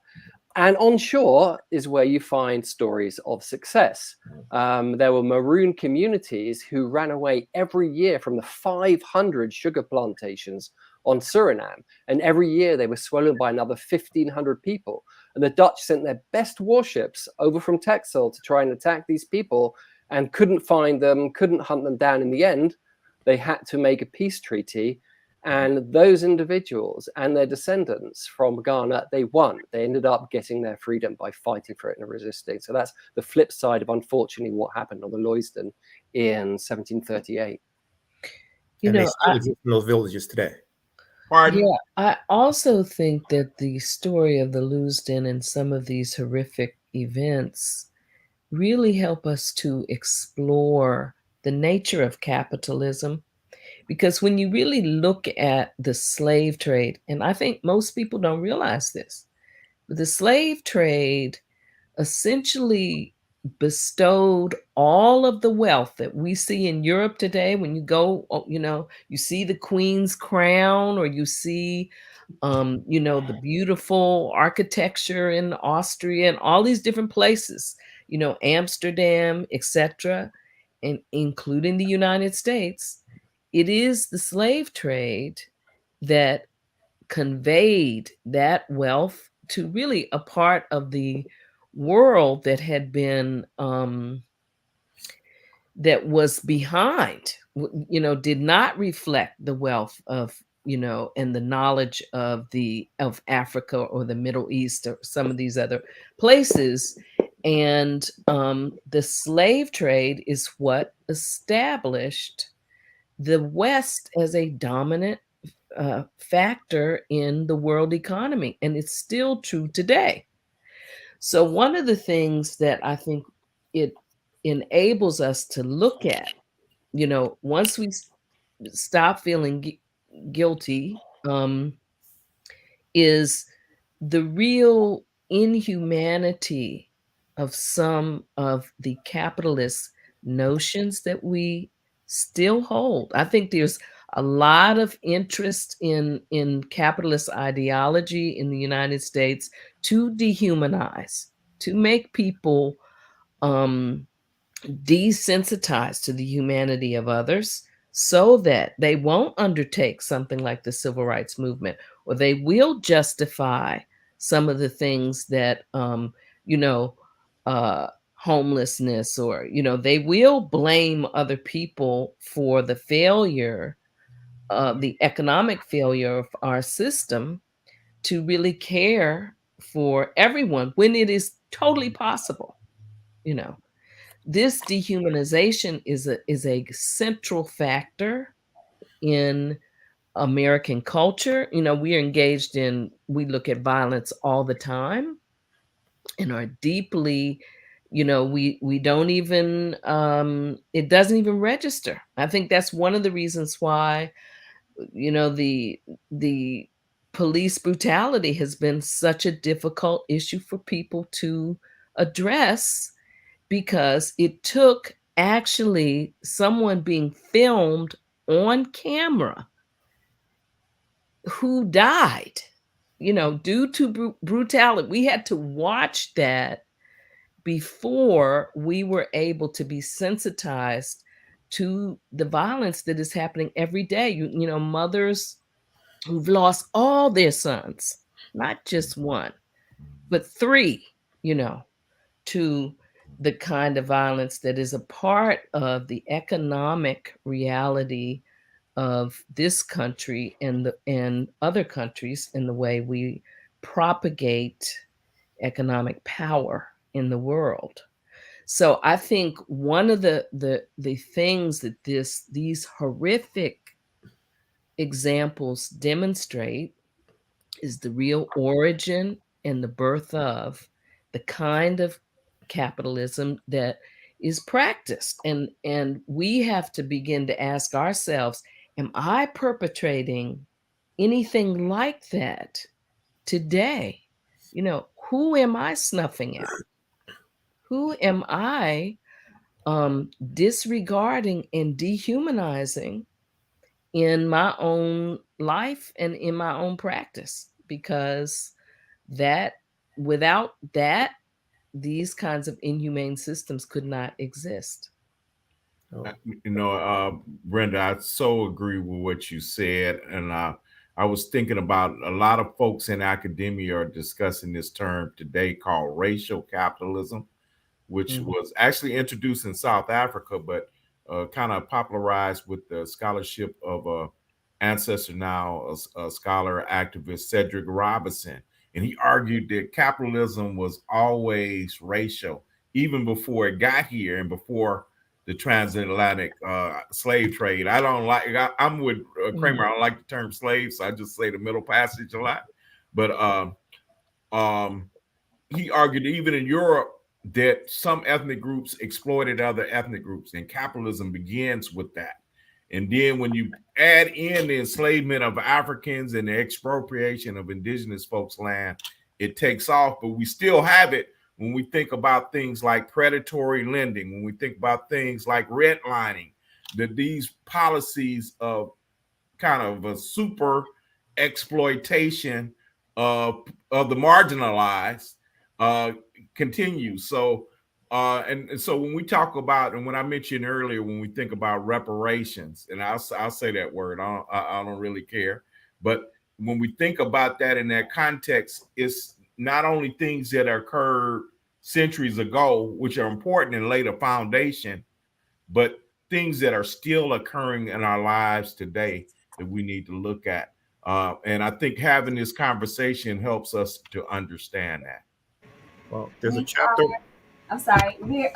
C: And on shore is where you find stories of success. There were maroon communities who ran away every year from the 500 sugar plantations on Suriname. And every year they were swallowed by another 1,500 people. And the Dutch sent their best warships over from Texel to try and attack these people and couldn't find them, couldn't hunt them down in the end. They had to make a peace treaty. And those individuals and their descendants from Ghana, they won. They ended up getting their freedom by fighting for it and resisting. So that's the flip side of, unfortunately, what happened on the Loysden in 1738.
B: And they still exist in those villages today.
E: Pardon?
D: Yeah, I also think that the story of the Loysden and some of these horrific events really help us to explore the nature of capitalism. Because when you really look at the slave trade, and I think most people don't realize this, but the slave trade essentially bestowed all of the wealth that we see in Europe today. When you go, you know, you see the Queen's crown, or you see, you know, the beautiful architecture in Austria and all these different places, you know, Amsterdam, etc., and including the United States. It is the slave trade that conveyed that wealth to really a part of the world that had been that was behind, you know, did not reflect the wealth of, you know, and the knowledge of Africa or the Middle East or some of these other places. And the slave trade is what established the West as a dominant factor in the world economy, and it's still true today. So one of the things that I think it enables us to look at, you know, once we stop feeling guilty, is the real inhumanity of some of the capitalist notions that we still hold. I think there's a lot of interest in capitalist ideology in the United States to dehumanize, to make people desensitized to the humanity of others, so that they won't undertake something like the civil rights movement, or they will justify some of the things that you know, homelessness, or, you know, they will blame other people for the failure, the economic failure of our system to really care for everyone when it is totally possible. You know, this dehumanization is a central factor in American culture. You know, we look at violence all the time and are deeply, you know, we don't even, it doesn't even register. I think that's one of the reasons why, you know, the police brutality has been such a difficult issue for people to address, because it took actually someone being filmed on camera who died, you know, due to brutality. We had to watch that before we were able to be sensitized to the violence that is happening every day. You know, mothers who've lost all their sons, not just one, but three, you know, to the kind of violence that is a part of the economic reality of this country and other countries in the way we propagate economic power in the world. So I think one of the things that these horrific examples demonstrate is the real origin and the birth of the kind of capitalism that is practiced. And we have to begin to ask ourselves, am I perpetrating anything like that today? You know, who am I snuffing at? Who am I disregarding and dehumanizing in my own life and in my own practice? Because that, without that, these kinds of inhumane systems could not exist.
E: You know, Brenda, I so agree with what you said. And I was thinking about a lot of folks in academia are discussing this term today called racial capitalism, which was actually introduced in South Africa, but kind of popularized with the scholarship of ancestor now, a scholar activist, Cedric Robinson. And he argued that capitalism was always racial, even before it got here and before the transatlantic slave trade. I don't like, I'm with Kramer. I don't like the term slave, so I just say the Middle Passage a lot. But he argued even in Europe that some ethnic groups exploited other ethnic groups, and capitalism begins with that. And then when you add in the enslavement of Africans and the expropriation of indigenous folks' land, it takes off. But we still have it when we think about things like predatory lending, when we think about things like redlining, that these policies of kind of a super exploitation of the marginalized continue. So and so when we talk about, and when I mentioned earlier, when we think about reparations, and I'll say that word, I don't really care, but when we think about that in that context, it's not only things that occurred centuries ago, which are important and laid a foundation, but things that are still occurring in our lives today that we need to look at. And I think having this conversation helps us to understand that.
B: Well, there's a chapter.
A: I'm sorry. We're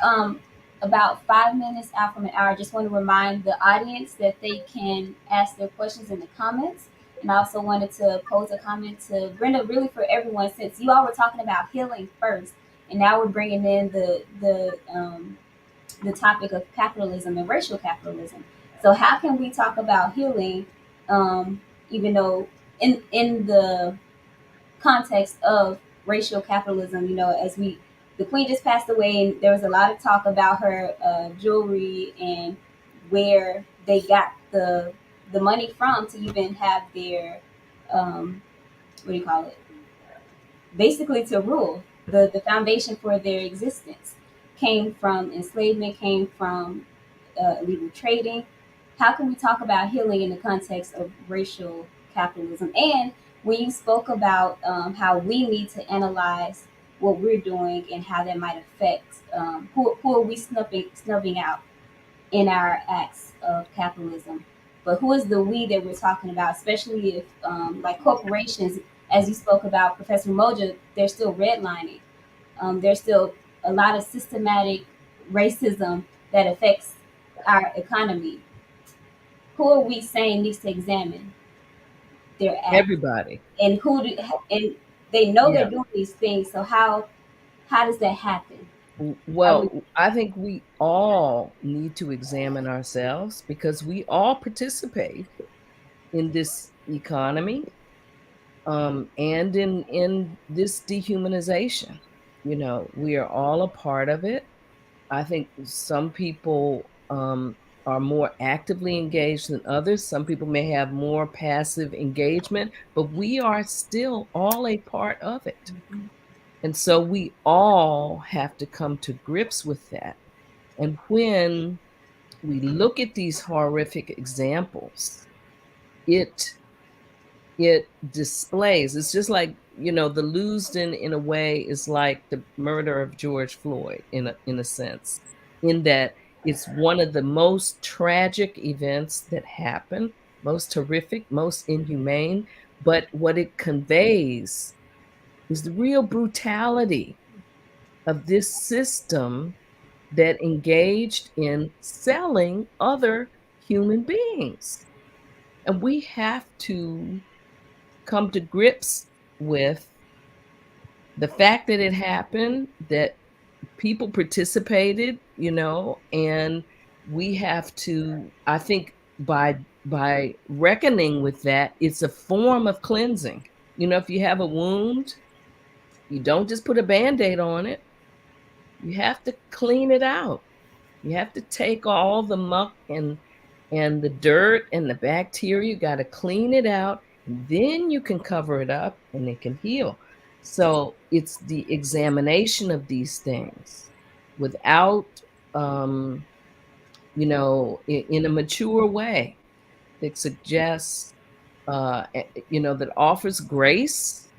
A: about 5 minutes out from an hour. I just want to remind the audience that they can ask their questions in the comments. And I also wanted to pose a comment to Brenda, really for everyone, since you all were talking about healing first, and now we're bringing in the topic of capitalism and racial capitalism. So how can we talk about healing, even though in the context of racial capitalism, you know, the queen just passed away, and there was a lot of talk about her jewelry and where they got the money from to even have their what do you call it? Basically, to rule. The foundation for their existence came from enslavement, came from illegal trading. How can we talk about healing in the context of racial capitalism? And when you spoke about how we need to analyze what we're doing and how that might affect who are we snubbing out in our acts of capitalism, but who is the we that we're talking about, especially if like corporations, as you spoke about, Professor Umoja, they're still redlining. There's still a lot of systematic racism that affects our economy. Who are we saying needs to examine their acts?
D: Everybody.
A: And and they know
D: Yeah.
A: they're doing these things. So how does that happen?
D: Well, I think we all need to examine ourselves because we all participate in this economy and in this dehumanization. You know, we are all a part of it. I think some people are more actively engaged than others. Some people may have more passive engagement, but we are still all a part of it. And so we all have to come to grips with that. And when we look at these horrific examples, it displays, it's just like, the Lewiston in a way is like the murder of George Floyd in a sense, in that it's one of the most tragic events that happen, most horrific, most inhumane, but what it conveys is the real brutality of this system that engaged in selling other human beings. And we have to come to grips with the fact that it happened, that people participated, and we have to, I think, by reckoning with that, it's a form of cleansing. If you have a wound, you don't just put a Band-Aid on it. You have to clean it out. You have to take all the muck and the dirt and the bacteria. You got to clean it out. Then you can cover it up and it can heal. So it's the examination of these things without, in a mature way that suggests, that offers grace,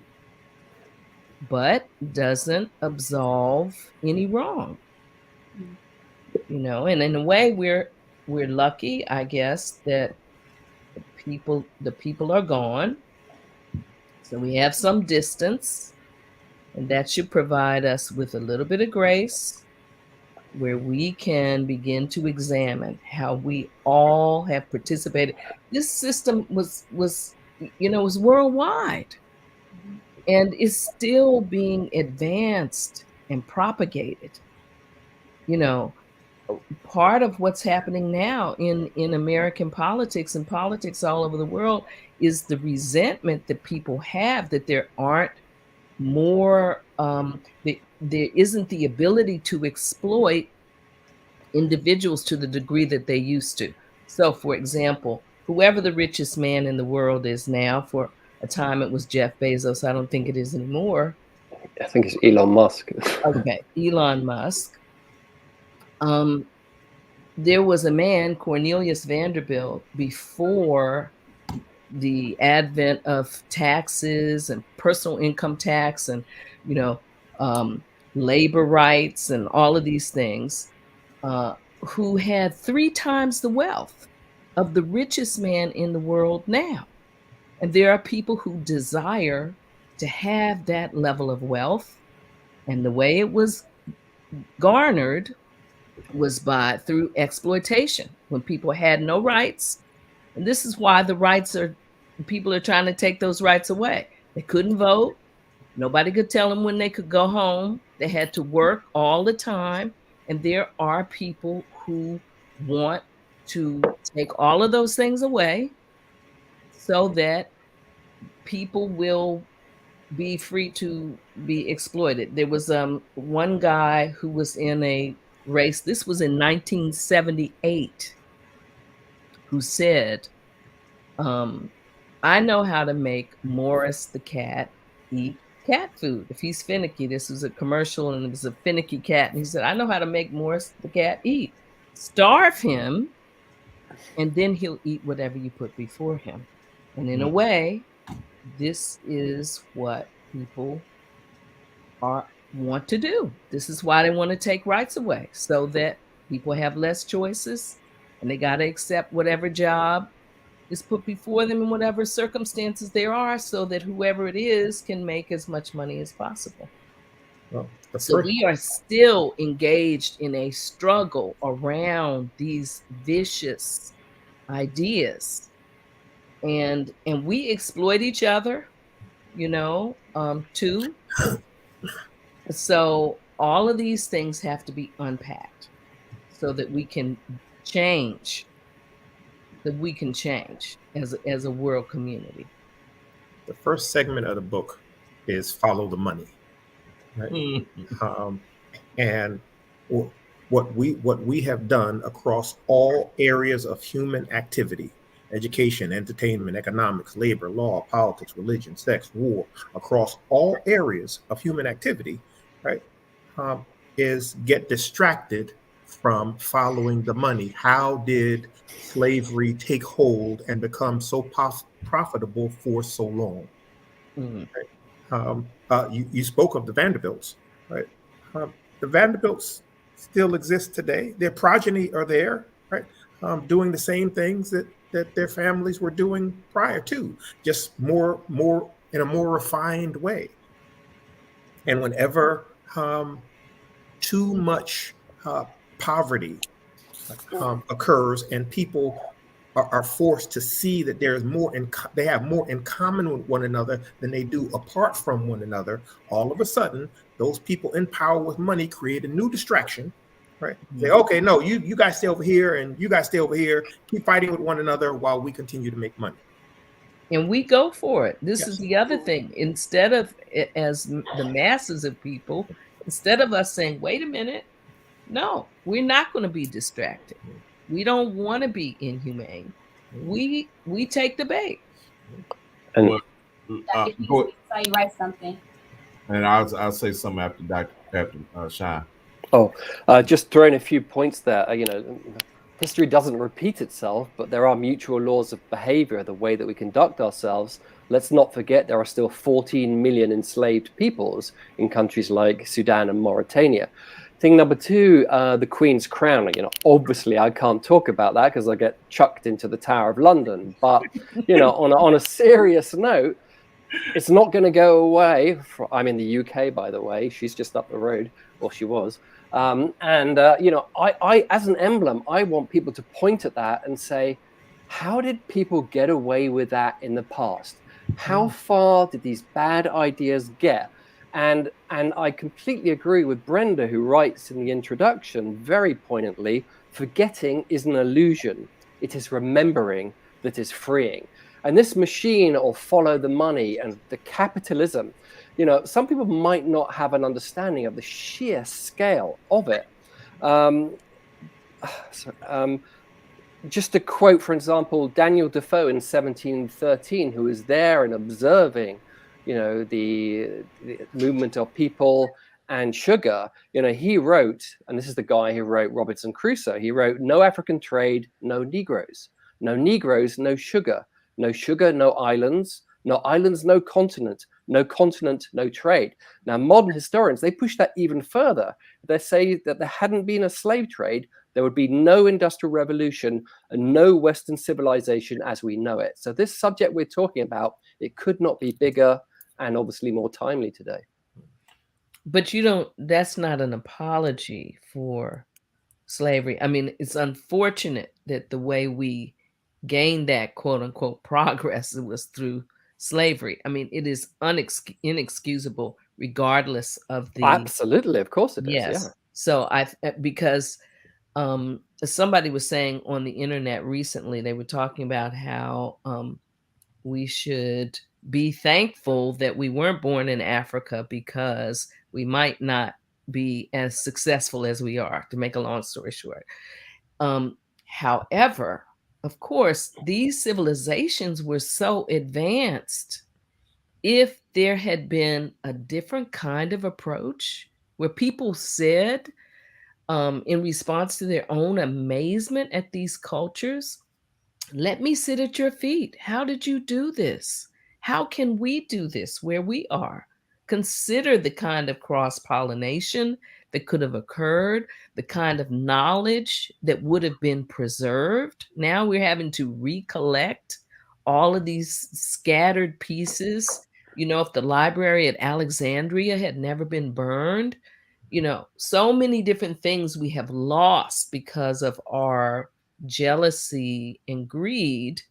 D: but doesn't absolve any wrong. And in a way, we're lucky, I guess, that the people are gone. So we have some distance, and that should provide us with a little bit of grace where we can begin to examine how we all have participated. This system was worldwide and is still being advanced and propagated. Part of what's happening now in American politics and politics all over the world is the resentment that people have that there aren't more, there isn't the ability to exploit individuals to the degree that they used to. So, for example, whoever the richest man in the world is now, for a time it was Jeff Bezos. I don't think it is anymore.
C: I think it's Elon Musk.
D: Okay, Elon Musk. There was a man, Cornelius Vanderbilt, before the advent of taxes and personal income tax and, labor rights and all of these things, who had 3 times the wealth of the richest man in the world now. And there are people who desire to have that level of wealth. And the way it was garnered was through exploitation, when people had no rights. And this is why people are trying to take those rights away. They couldn't vote. Nobody could tell them when they could go home. They had to work all the time. And there are people who want to take all of those things away so that people will be free to be exploited. There was one guy who was in a race, this was in 1978, who said, I know how to make Morris the cat eat cat food. If he's finicky, this was a commercial and it was a finicky cat. And he said, I know how to make Morris the cat eat. Starve him, and then he'll eat whatever you put before him. And in a way, this is what people want to do. This is why they want to take rights away, so that people have less choices and they got to accept whatever job is put before them in whatever circumstances there are, so that whoever it is can make as much money as possible.
B: Well,
D: so we are still engaged in a struggle around these vicious ideas, and we exploit each other, too. So all of these things have to be unpacked so that we can change. As a world community.
B: The first segment of the book is Follow the Money, right? And what we have done across all areas of human activity, education, entertainment, economics, labor, law, politics, religion, sex, war, across all areas of human activity, right, is get distracted from following the money. How did slavery take hold and become so profitable for so long?
D: Mhm.
B: You spoke of the Vanderbilts, right? The Vanderbilts still exist today. Their progeny are there, right? Doing the same things that their families were doing prior to, just more in a more refined way. And whenever too much poverty occurs and people are forced to see that there's more they have more in common with one another than they do apart from one another, all of a sudden those people in power with money create a new distraction, right? Say, okay, no, you guys stay over here and you guys stay over here, keep fighting with one another while we continue to make money.
D: And we go for it. This is
B: Yes.
D: the other thing. Instead of, the masses of people, instead of us saying, wait a minute, no, we're not going to be distracted. We don't want to be inhumane. We take the bait.
C: And
E: Well,
A: Dr.
E: go,
A: Kingsley, saw you write something.
E: and I'll say something after Sean.
C: just throwing a few points there. History doesn't repeat itself, but there are mutual laws of behavior, the way that we conduct ourselves. Let's not forget there are still 14 million enslaved peoples in countries like Sudan and Mauritania. Thing number two, the Queen's crown. Obviously I can't talk about that because I get chucked into the Tower of London. But on a serious note, it's not going to go away. I'm in the UK, by the way. She's just up the road, or she was. I, as an emblem, I want people to point at that and say, how did people get away with that in the past? How far did these bad ideas get? And I completely agree with Brenda, who writes in the introduction very poignantly, forgetting is an illusion. It is remembering that is freeing. And this machine of follow the money and the capitalism, some people might not have an understanding of the sheer scale of it. Just to quote, for example, Daniel Defoe in 1713, who was there and observing, the movement of people and sugar. He wrote, and this is the guy who wrote Robinson Crusoe, he wrote, "No African trade, no Negroes. No Negroes, no sugar. No sugar, no islands. No islands, no continent. No continent, no trade." Now, modern historians, they push that even further. They say that there hadn't been a slave trade, there would be no industrial revolution and no Western civilization as we know it. So this subject we're talking about, it could not be bigger and obviously more timely today.
D: But that's not an apology for slavery. I mean, it's unfortunate that the way we gained that quote unquote progress was through slavery. I mean, it is inexcusable regardless of the.
C: Absolutely, of course it is.
D: Yes.
C: Yeah.
D: So because somebody was saying on the internet recently, they were talking about how we should be thankful that we weren't born in Africa because we might not be as successful as we are, to make a long story short. However, of course, these civilizations were so advanced. If there had been a different kind of approach where people said, in response to their own amazement at these cultures, let me sit at your feet. How did you do this? How can we do this where we are? Consider the kind of cross pollination that could have occurred, the kind of knowledge that would have been preserved. Now we're having to recollect all of these scattered pieces. If the library at Alexandria had never been burned, so many different things we have lost because of our jealousy and greed.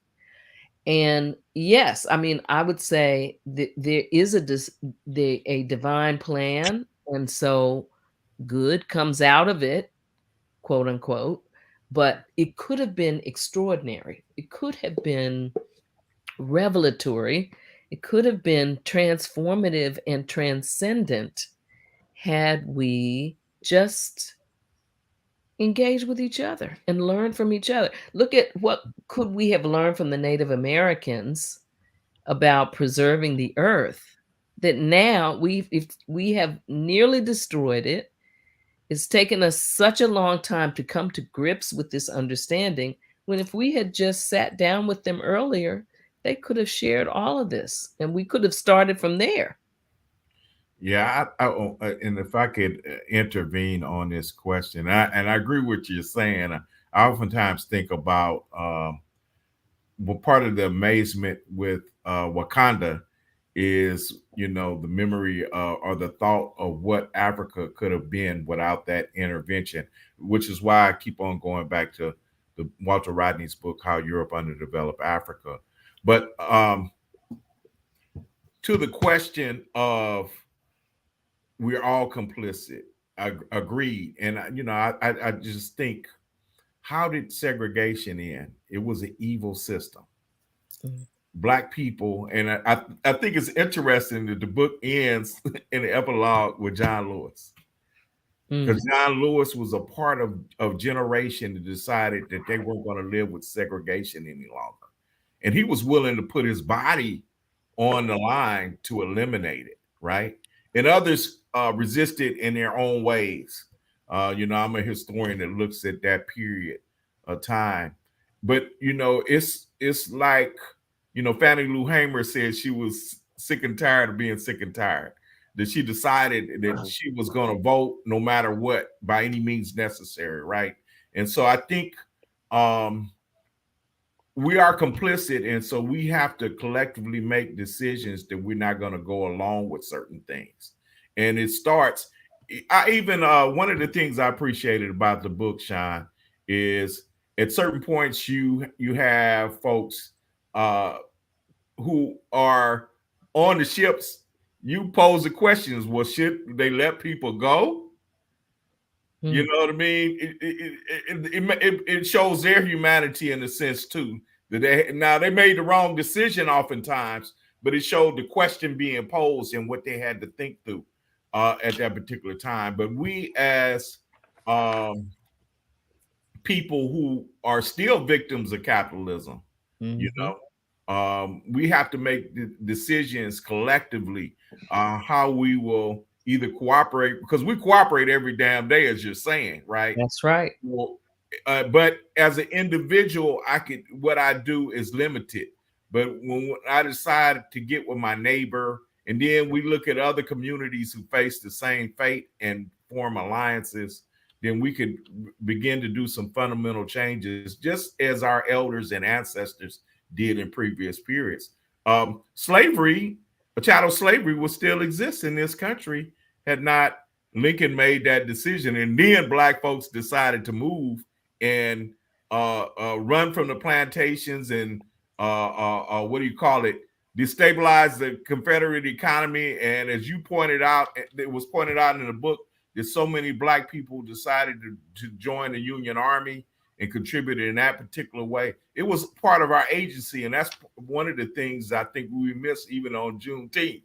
D: And yes, I mean, I would say that there is a divine plan, and so good comes out of it, quote unquote. But it could have been extraordinary. It could have been revelatory. It could have been transformative and transcendent had we just engage with each other and learn from each other. Look at what could we have learned from the Native Americans about preserving the earth, that now we have nearly destroyed it. It's taken us such a long time to come to grips with this understanding, when if we had just sat down with them earlier, they could have shared all of this and we could have started from there.
E: Yeah, and if I could intervene on this question, I agree with what you're saying. I oftentimes think about well, part of the amazement with Wakanda is, you know, the memory or the thought of what Africa could have been without that intervention, which is why I keep on going back to the Walter Rodney's book, How Europe Underdeveloped Africa. But to the question of we're all complicit, agreed. And, you know, I just think, how did segregation end? It was an evil system. Mm-hmm. Black people, and I think it's interesting that the book ends in the epilogue with John Lewis, because John Lewis was a part of generation that decided that they weren't going to live with segregation any longer, and he was willing to put his body on the line to eliminate it, right? And others resisted in their own ways. You know, I'm a historian that looks at that period of time, but you know, it's like, you know, Fannie Lou Hamer said she was sick and tired of being sick and tired, that she decided that she was going to vote no matter what, by any means necessary, right? And so I think we are complicit, and so we have to collectively make decisions that we're not going to go along with certain things. And it starts, I even one of the things I appreciated about the book, Sean, is at certain points you have folks who are on the ships. You pose the questions, well, should they let people go? You know what I mean? It shows their humanity in a sense too. That they made the wrong decision oftentimes, but it showed the question being posed and what they had to think through at that particular time. But we, as people who are still victims of capitalism, you know, we have to make decisions collectively how we will either cooperate, because we cooperate every damn day, as you're saying, right?
D: That's right.
E: Well, but as an individual, what I do is limited. But when I decide to get with my neighbor, and then we look at other communities who face the same fate and form alliances, then we could begin to do some fundamental changes, just as our elders and ancestors did in previous periods. Slavery, chattel slavery, will still exist in this country had not Lincoln made that decision. And then Black folks decided to move and run from the plantations and what do you call it? Destabilize the Confederate economy. And as you pointed out, it was pointed out in the book, that so many Black people decided to join the Union Army and contributed in that particular way. It was part of our agency. And that's one of the things I think we miss even on Juneteenth,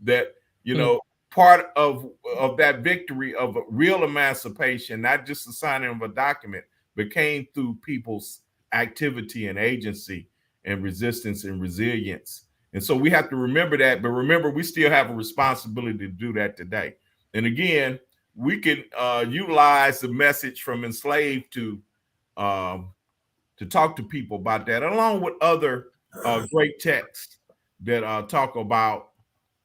E: that, you know, part of that victory of real emancipation, not just the signing of a document, but came through people's activity and agency and resistance and resilience. And so we have to remember that, but remember, we still have a responsibility to do that today. And again, we can utilize the message from Enslaved to talk to people about that, along with other great texts that talk about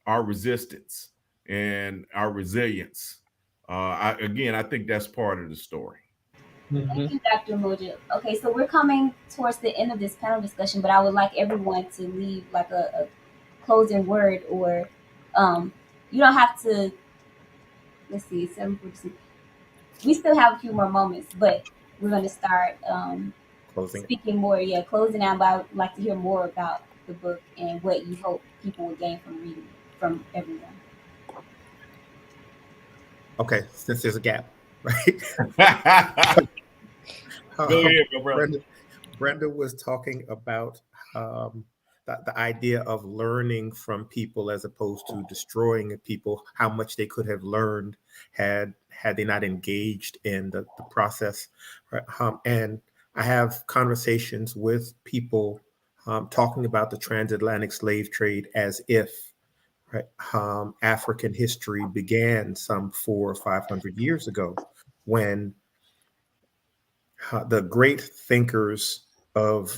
E: our resistance and our resilience. I think that's part of the story.
A: Thank you, Dr. Umoja. Okay, so we're coming towards the end of this panel discussion, but I would like everyone to leave like a closing word, or you don't have to. Let's see, 7:46. We still have a few more moments, but we're going to start speaking more. Yeah, closing out. But I would like to hear more about the book and what you hope people will gain from reading it, from everyone.
B: Okay, since there's a gap, right?
E: Go ahead, my brother.
B: Brenda was talking about the idea of learning from people as opposed to destroying people, how much they could have learned had they not engaged in the process. Right? And I have conversations with people talking about the transatlantic slave trade as if African history began some 400 or 500 years ago. when the great thinkers of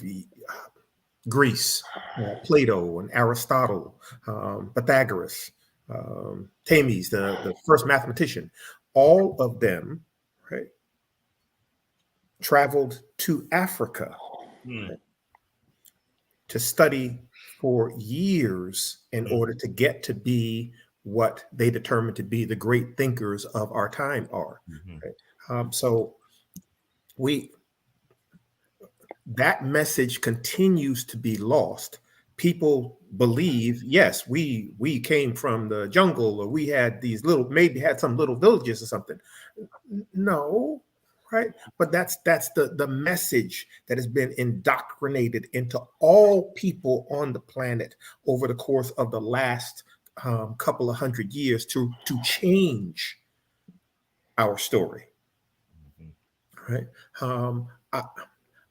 B: Greece, Plato and Aristotle, Pythagoras, Thames, the first mathematician, all of them, right, traveled to Africa to study for years in order to get to be what they determined to be the great thinkers of our time are. Right? So that message continues to be lost. People believe, yes, we came from the jungle, or we had these little, maybe had some little villages or something. No, right? But that's the message that has been indoctrinated into all people on the planet over the course of the last couple of hundred years to change our story, right?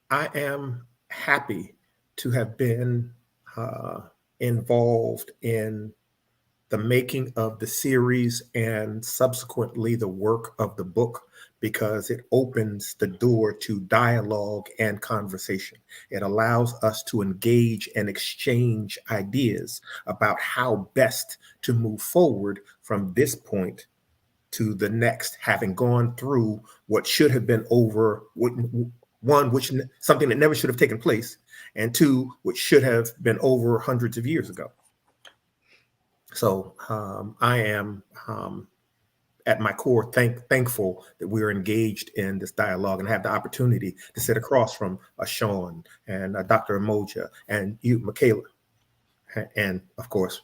B: I am happy to have been involved in the making of the series and subsequently the work of the book, because it opens the door to dialogue and conversation. It allows us to engage and exchange ideas about how best to move forward from this point to the next, having gone through what should have been over, which something that never should have taken place, and two, which should have been over hundreds of years ago. So I am, at my core, thankful that we're engaged in this dialogue and have the opportunity to sit across from Sean and Dr. Umoja and you, Michaela. And of course,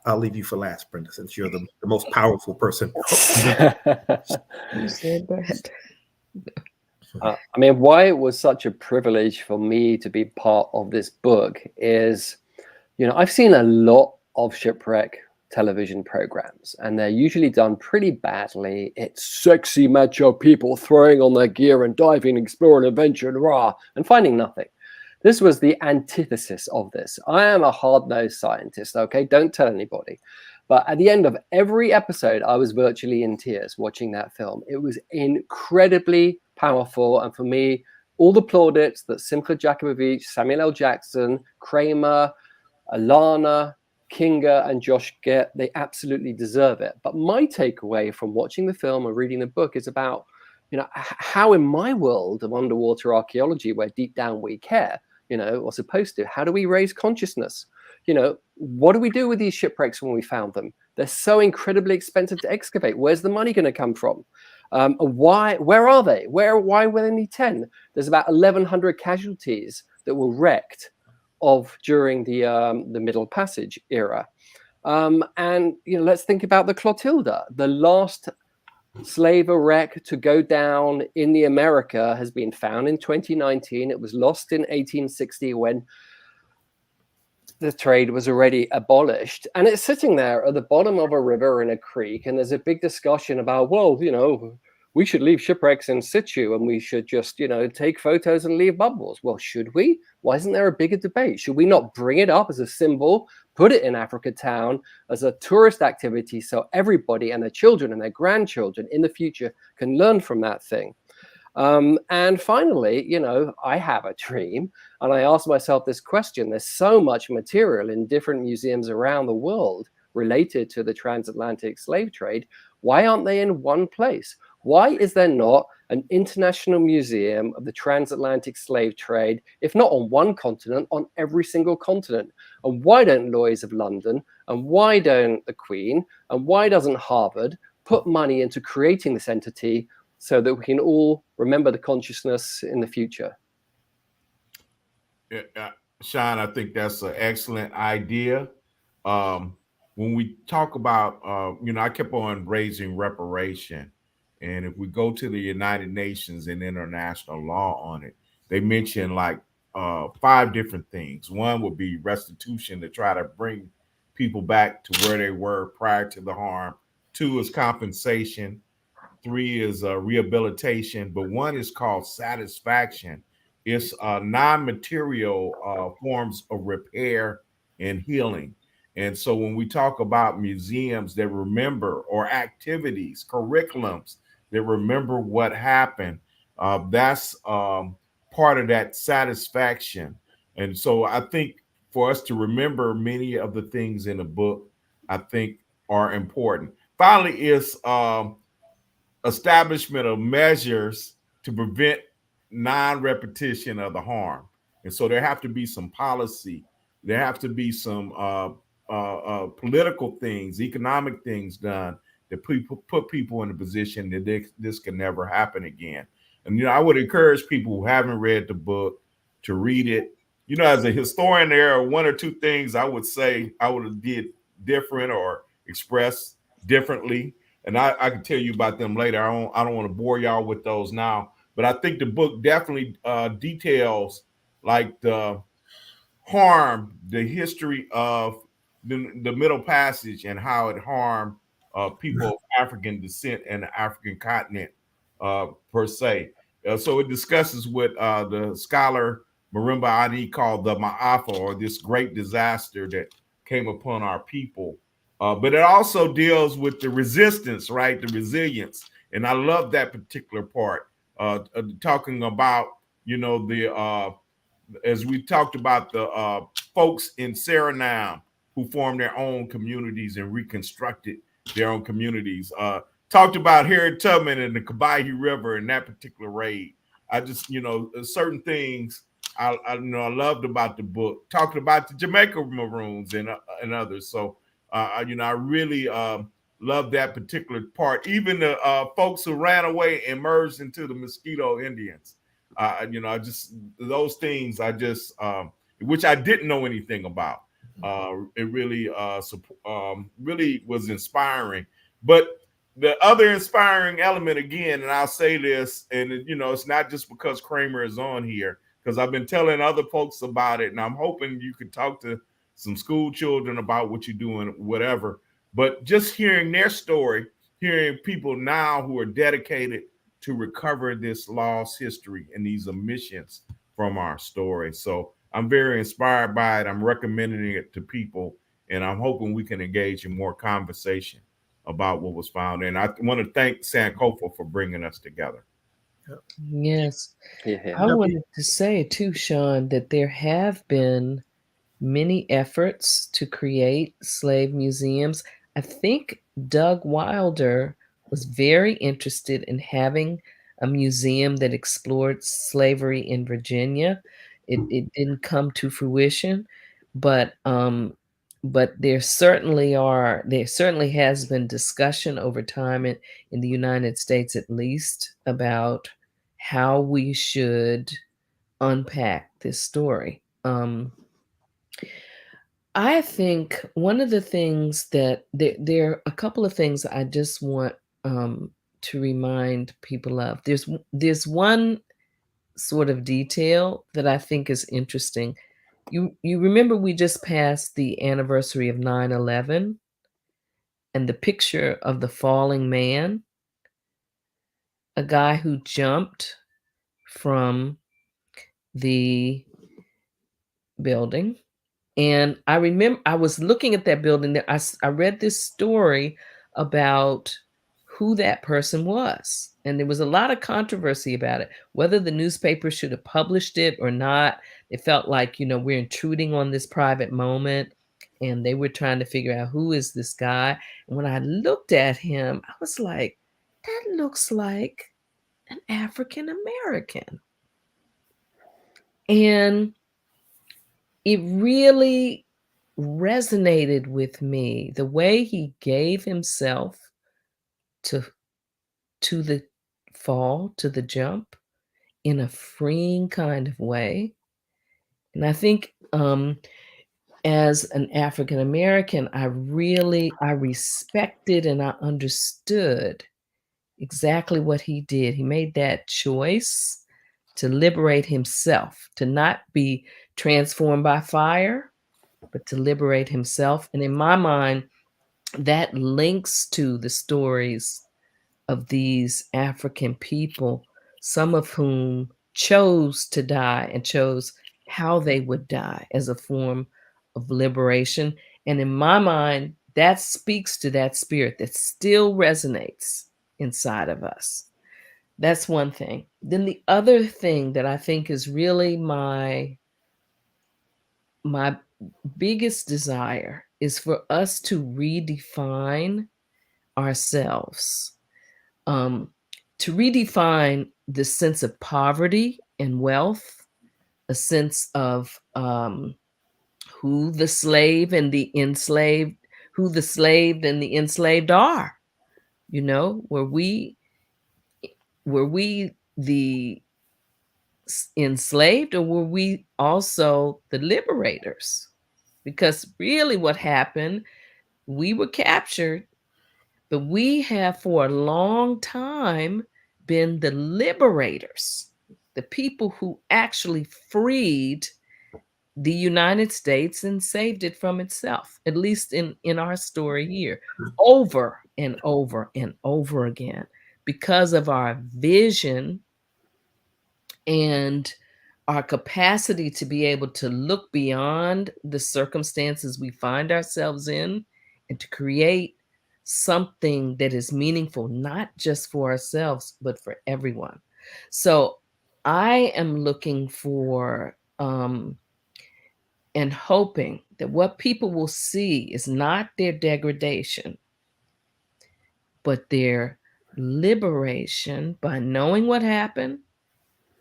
B: I'll leave you for last, Brenda, since you're the most powerful person.
D: You said that.
C: I mean, why it was such a privilege for me to be part of this book is, I've seen a lot of shipwreck television programs, and they're usually done pretty badly. It's sexy macho people throwing on their gear and diving, exploring, adventure, and rah, and finding nothing. This was the antithesis of this. I am a hard-nosed scientist, okay? Don't tell anybody. But at the end of every episode, I was virtually in tears watching that film. It was incredibly powerful. And for me, all the plaudits that Simcha Jakubowicz, Samuel L. Jackson, Kramer, Alana, Kinga, and Josh get, they absolutely deserve it. But my takeaway from watching the film and reading the book is about, how in my world of underwater archaeology, where deep down we care, or supposed to, how do we raise consciousness? What do we do with these shipwrecks when we found them? They're so incredibly expensive to excavate. Where's the money going to come from? Where are they? Why were they only 10? There's about 1,100 casualties that were wrecked during the Middle Passage era. And let's think about the Clotilda. The last slave wreck to go down in the America has been found in 2019. It was lost in 1860 when the trade was already abolished, and it's sitting there at the bottom of a river in a creek. And there's a big discussion about, well, we should leave shipwrecks in situ, and we should just, take photos and leave bubbles. Well, should we? Why isn't there a bigger debate? Should we not bring it up as a symbol, put it in Africa Town as a tourist activity, so everybody and their children and their grandchildren in the future can learn from that thing? And finally, I have a dream, and I ask myself this question. There's so much material in different museums around the world related to the transatlantic slave trade. Why aren't they in one place? Why is there not an international museum of the transatlantic slave trade, if not on one continent, on every single continent? And why don't Lloyd's of London, and why don't the Queen, and why doesn't Harvard put money into creating this entity so that we can all remember the consciousness in the future?
E: Sean, I think that's an excellent idea. When we talk about, I kept on raising reparation. And if we go to the United Nations and international law on it, they mention like 5 different things. One would be restitution, to try to bring people back to where they were prior to the harm. 2 is compensation. 3 is rehabilitation, but 1 is called satisfaction. It's non-material forms of repair and healing. And so when we talk about museums that remember, or activities, curriculums that remember what happened. That's part of that satisfaction. And so I think for us to remember many of the things in the book, I think are important. Finally, is establishment of measures to prevent non-repetition of the harm. And so there have to be some policy. There have to be some political things, economic things done that people put people in a position that this can never happen again. And I would encourage people who haven't read the book to read it. As a historian, there are one or two things I would say I would have did different or expressed differently, and I can tell you about them later. I don't want to bore y'all with those now, but I think the book definitely details like the harm, the history of the Middle Passage and how it harmed people of African descent and the African continent per se. So it discusses what the scholar Marimba Ani called the Ma'afa, or this great disaster that came upon our people. But it also deals with the resistance, right? The resilience. And I love that particular part, talking about, the as we talked about the folks in Suriname who formed their own communities and reconstructed their own communities. Talked about Harriet Tubman and the Kabahi River and that particular raid. I just, certain things I loved about the book. Talked about the Jamaica Maroons and others. So, I really love that particular part. Even the folks who ran away and merged into the Mosquito Indians. I just those things which I didn't know anything about. It really really was inspiring. But the other inspiring element again, and I'll say this, and it's not just because Kramer is on here, because I've been telling other folks about it, and I'm hoping you can talk to some school children about what you're doing, whatever. But just hearing their story, hearing people now who are dedicated to recover this lost history and these omissions from our story. So I'm very inspired by it. I'm recommending it to people, and I'm hoping we can engage in more conversation about what was found. And I want to thank Sankofa for bringing us together.
D: Yes.
C: Yeah.
D: I wanted to say too, Sean, that there have been many efforts to create slave museums. I think Doug Wilder was very interested in having a museum that explored slavery in Virginia. It didn't come to fruition, but there certainly has been discussion over time in the United States, at least, about how we should unpack this story. I think one of the things that there are a couple of things I just want to remind people of. There's one sort of detail that I think is interesting. You remember we just passed the anniversary of 9/11 and the picture of the falling man, a guy who jumped from the building. And I remember I was looking at that building. I read this story about who that person was. And there was a lot of controversy about it, whether the newspaper should have published it or not. It felt like, we're intruding on this private moment. And they were trying to figure out, who is this guy? And when I looked at him, I was like, that looks like an African American. And it really resonated with me, the way he gave himself to the fall, to the jump, in a freeing kind of way. And I think as an African American, I respected and I understood exactly what he did. He made that choice to liberate himself, to not be transformed by fire, but to liberate himself. And in my mind, that links to the stories of these African people, some of whom chose to die and chose how they would die as a form of liberation. And in my mind, that speaks to that spirit that still resonates inside of us. That's one thing. Then the other thing that I think is really my biggest desire is for us to redefine ourselves, to redefine the sense of poverty and wealth, a sense of who the slave and the enslaved, who the slave and the enslaved are. You know, were we the enslaved, or were we also the liberators? Because really what happened, we were captured, but we have for a long time been the liberators, the people who actually freed the United States and saved it from itself, at least in our story here, over and over and over again, because of our vision and our capacity to be able to look beyond the circumstances we find ourselves in and to create something that is meaningful, not just for ourselves, but for everyone. So I am looking for and hoping that what people will see is not their degradation, but their liberation by knowing what happened,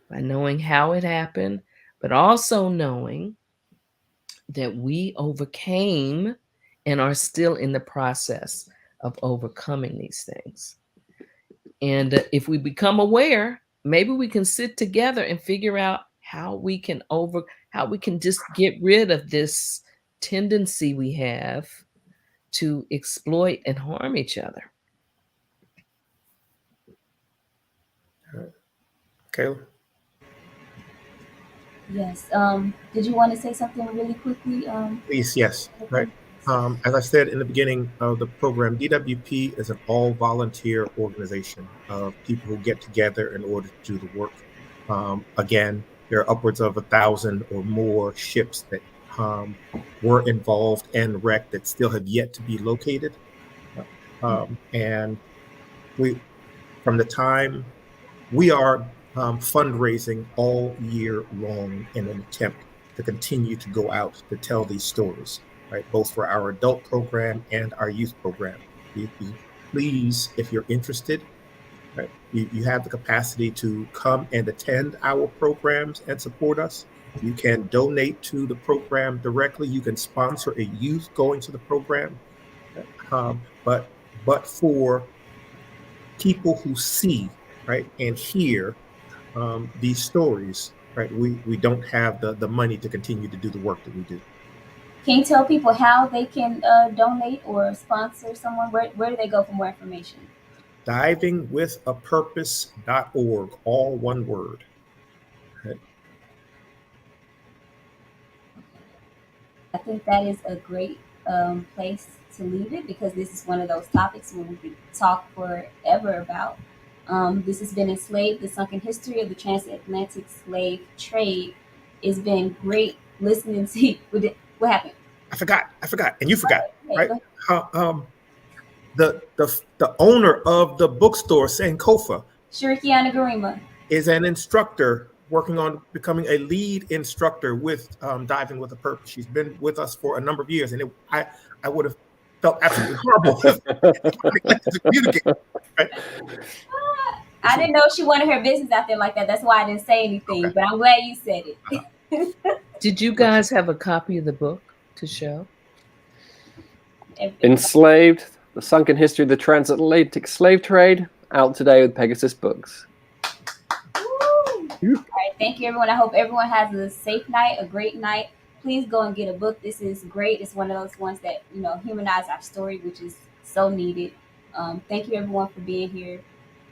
D: by knowing how it happened, but also knowing that we overcame and are still in the process of overcoming these things. And if we become aware, maybe we can sit together and figure out how we can just get rid of this tendency we have to exploit and harm each other.
B: Kayla?
A: Yes. Did you want to say something really quickly?
B: Please, yes. Right. As I said in the beginning of the program, DWP is an all-volunteer organization of people who get together in order to do the work. Again, there are upwards of 1,000 or more ships that were involved and wrecked that still have yet to be located. And from the time we are fundraising all year long in an attempt to continue to go out to tell these stories, right? Both for our adult program and our youth program. Please, if you're interested, right, you have the capacity to come and attend our programs and support us. You can donate to the program directly. You can sponsor a youth going to the program. But for people who see, right, and hear these stories, right, we don't have the money to continue to do the work that we do.
A: Can you tell people how they can donate or sponsor someone? Where do they go for more information?
B: Divingwithapurpose.org, all one word. Right.
A: I think that is a great place to leave it, because this is one of those topics where we could talk forever about. This has been Enslaved, the Sunken History of the Transatlantic Slave Trade. It's been great listening to you. What happened?
B: I forgot, and you forgot,
A: Okay,
B: right? The owner of the bookstore, Sankofa,
A: Shirikiana Garima,
B: is an instructor working on becoming a lead instructor with Diving with a Purpose. She's been with us for a number of years, and I would have felt absolutely horrible to communicate. Right?
A: I didn't know she wanted her business out there like that. That's why I didn't say anything, but I'm glad you said it.
D: Did you guys have a copy of the book to show?
C: Enslaved, the Sunken History of the Transatlantic Slave Trade, out today with Pegasus Books.
A: All right, thank you, everyone. I hope everyone has a safe night, a great night. Please go and get a book. This is great. It's one of those ones that, humanize our story, which is so needed. Thank you, everyone, for being here.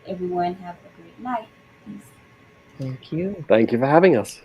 A: Everyone, have a great night. Peace.
D: Thank you.
C: Thank you for having us.